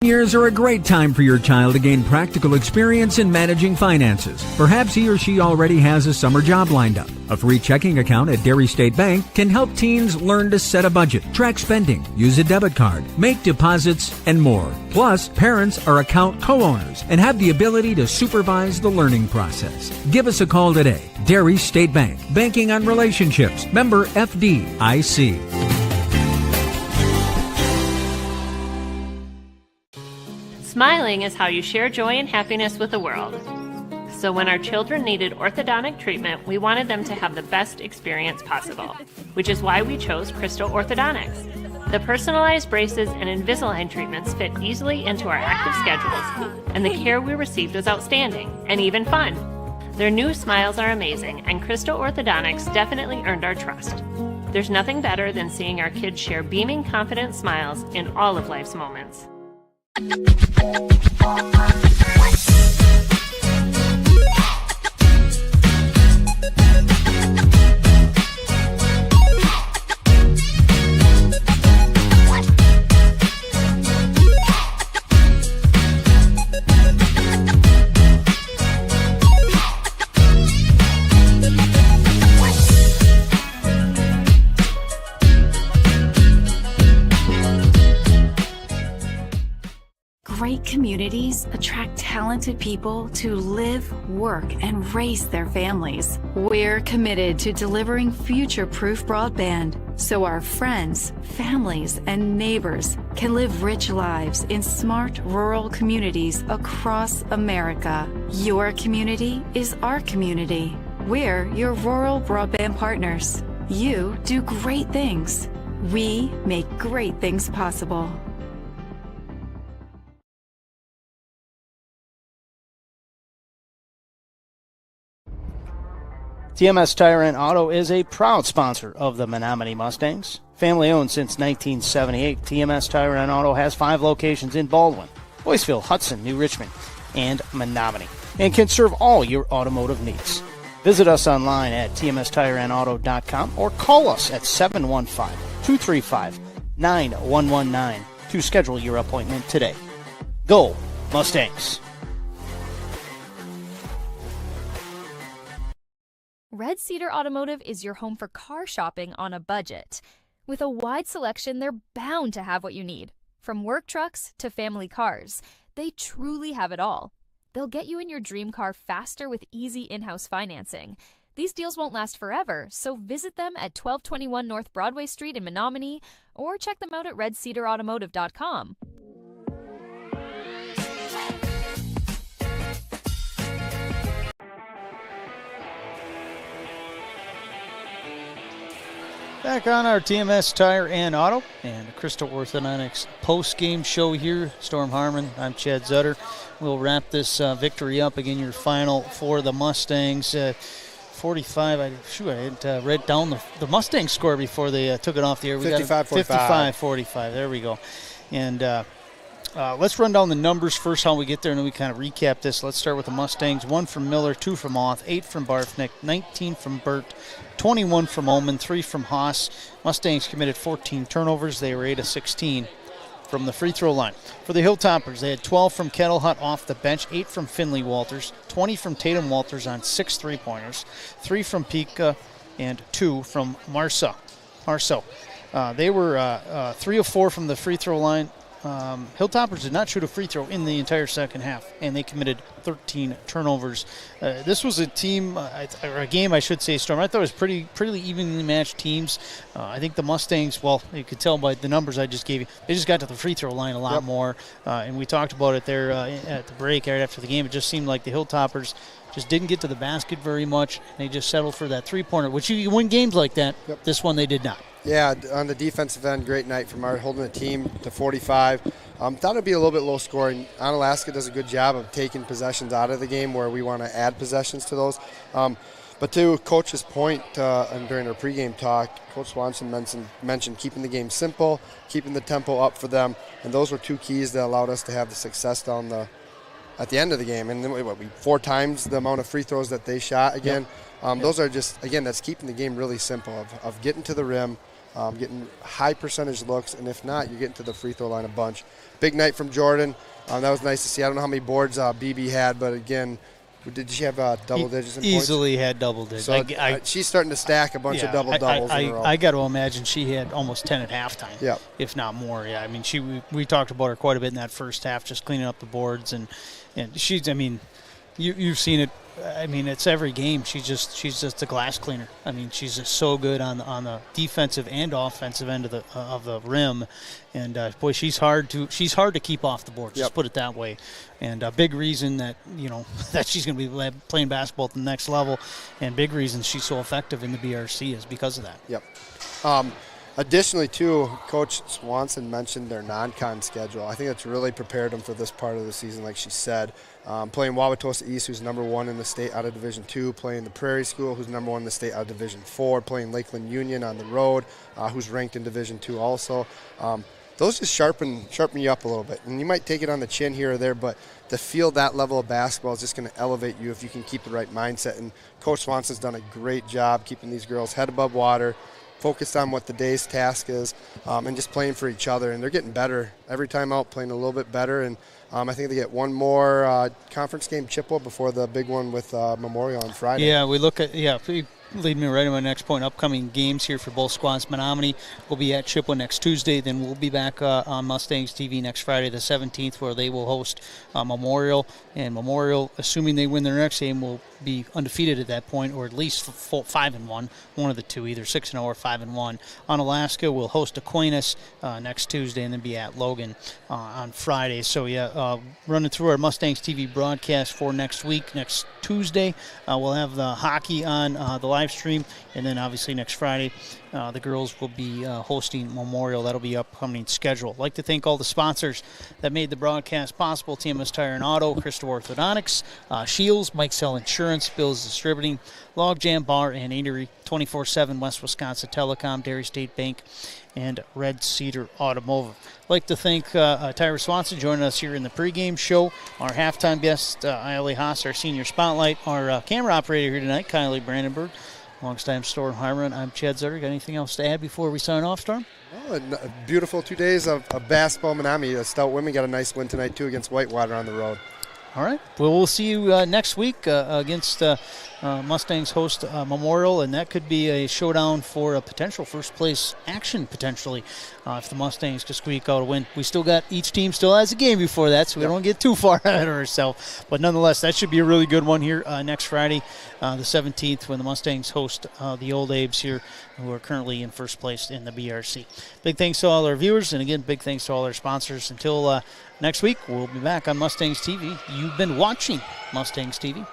Years are a great time for your child to gain practical experience in managing finances. Perhaps he or she already has a summer job lined up. A free checking account at Dairy State Bank can help teens learn to set a budget, track spending, use a debit card, make deposits, and more. Plus, parents are account co-owners and have the ability to supervise the learning process. Give us a call today. Dairy State Bank, banking on relationships. Member FDIC. Smiling is how you share joy and happiness with the world. So when our children needed orthodontic treatment, we wanted them to have the best experience possible, which is why we chose Crystal Orthodontics. The personalized braces and Invisalign treatments fit easily into our active schedules, and the care we received was outstanding and even fun. Their new smiles are amazing, and Crystal Orthodontics definitely earned our trust. There's nothing better than seeing our kids share beaming, confident smiles in all of life's moments. Great communities attract talented people to live, work, and raise their families. We're committed to delivering future-proof broadband so our friends, families, and neighbors can live rich lives in smart rural communities across America. Your community is our community. We're your rural broadband partners. You do great things. We make great things possible. TMS Tire and Auto is a proud sponsor of the Menomonie Mustangs. Family owned since 1978, TMS Tire and Auto has 5 locations in Baldwin, Boyceville, Hudson, New Richmond, and Menomonie, and can serve all your automotive needs. Visit us online at tmstireandauto.com or call us at 715-235-9119 to schedule your appointment today. Go Mustangs! Red Cedar Automotive is your home for car shopping on a budget. With a wide selection, they're bound to have what you need. From work trucks to family cars, they truly have it all. They'll get you in your dream car faster with easy in-house financing. These deals won't last forever, so visit them at 1221 North Broadway Street in Menomonie or check them out at redcedarautomotive.com. Back on our TMS Tire and Auto and Crystal Orthodontics post-game show here. Storm Harmon, I'm Chad Zutter. We'll wrap this victory up. Again, your final for the Mustangs. 45, I hadn't read down the Mustang score before they took it off the air. 55-45. 55-45, there we go. And let's run down the numbers first, how we get there, and then we kind of recap this. Let's start with the Mustangs. 1 from Miller, 2 from Oth, 8 from Barfnick, 19 from Burt, 21 from Ullman, 3 from Haas. Mustangs committed 14 turnovers. They were 8 of 16 from the free throw line. For the Hilltoppers, they had 12 from Kettle Hut off the bench, 8 from Finley Walters, 20 from Tatum Walters on 6 3-pointers, 3 from Pika, and 2 from Marceau. They were 3 of 4 from the free throw line. Hilltoppers did not shoot a free throw in the entire second half, and they committed 13 turnovers. This was a team, or a game, I should say, Storm. I thought it was pretty evenly matched teams. I think the Mustangs, well, you could tell by the numbers I just gave you, they just got to the free throw line a lot more. And we talked about it there at the break right after the game. It just seemed like the Hilltoppers just didn't get to the basket very much. They just settled for that three-pointer, which you win games like that. Yep. This one they did not. Yeah, on the defensive end, great night from our holding the team to 45. Thought it'd be a little bit low scoring. Onalaska does a good job of taking possessions out of the game where we want to add possessions to those. But to Coach's point, and during our pregame talk, Coach Swanson mentioned keeping the game simple, keeping the tempo up for them, and those were 2 keys that allowed us to have the success at the end of the game. And then we 4 times the amount of free throws that they shot again. Yep. Those are just, again, that's keeping the game really simple of getting to the rim, getting high percentage looks, and if not, you're getting to the free throw line a bunch. Big night from Jordan. That was nice to see. I don't know how many boards BB had, but again, did she have double digits in Easily points? had double digits. So she's starting to stack a bunch of double-doubles in a row. I got to imagine she had almost 10 at halftime, if not more. Yeah, I mean, we talked about her quite a bit in that first half, just cleaning up the boards, and she's, I mean, you've seen it. I mean, it's every game. She's just a glass cleaner. I mean, she's just so good on the defensive and offensive end of the rim, and boy, she's hard to keep off the board. Just put it that way. And a big reason that that she's going to be playing basketball at the next level, and big reason she's so effective in the BRC is because of that. Yep. Additionally, too, Coach Swanson mentioned their non-con schedule. I think that's really prepared them for this part of the season, like she said. Playing Wauwatosa East, who's #1 in the state out of Division II, playing the Prairie School, who's #1 in the state out of Division IV, playing Lakeland Union on the road, who's ranked in Division II also. Those just sharpen you up a little bit. And you might take it on the chin here or there, but to feel that level of basketball is just going to elevate you if you can keep the right mindset. And Coach Swanson's done a great job keeping these girls head above water, focused on what the day's task is, and just playing for each other. And they're getting better every time out, playing a little bit better. And I think they get one more conference game, Chippewa, before the big one with Memorial on Friday. Yeah, we look at lead me right to my next point. Upcoming games here for both squads. Menomonie will be at Chippewa next Tuesday. Then we'll be back on Mustangs TV next Friday the 17th, where they will host Memorial. And Memorial, assuming they win their next game, will be undefeated at that point, or at least 5-1, one of the two, either 6-0 or 5-1. Onalaska will host Aquinas next Tuesday, and then be at Logan on Friday. So running through our Mustangs TV broadcast for next week. Next Tuesday, we'll have the hockey on the live stream, and then obviously next Friday, the girls will be hosting Memorial. That'll be upcoming schedule. I'd like to thank all the sponsors that made the broadcast possible: TMS Tire and Auto, Crystal Orthodontics, Shields, Mike Sell Insurance, Bills Distributing, Logjam Bar and Eatery, 24/7 West Wisconsin Telecom, Dairy State Bank, and Red Cedar Automotive. I'd like to thank Tyra Swanson joining us here in the pregame show, our halftime guest, Ayali Haas, our senior spotlight, our camera operator here tonight, Kylie Brandenburg. Alongside Storm Hyman, I'm Chad Zutter. Got anything else to add before we sign off, Storm? Oh, a beautiful 2 days of basketball. Menomonie, the stout women, got a nice win tonight, too, against Whitewater on the road. All right. Well, we'll see you next week against Mustangs host Memorial, and that could be a showdown for a potential first-place action, potentially, if the Mustangs can squeak out a win. Each team still has a game before that, so we don't get too far ahead of ourselves. But nonetheless, that should be a really good one here next Friday, the 17th, when the Mustangs host the Old Abes here, who are currently in first place in the BRC. Big thanks to all our viewers, and again, big thanks to all our sponsors. Until next week, we'll be back on Mustangs TV. You've been watching Mustangs TV.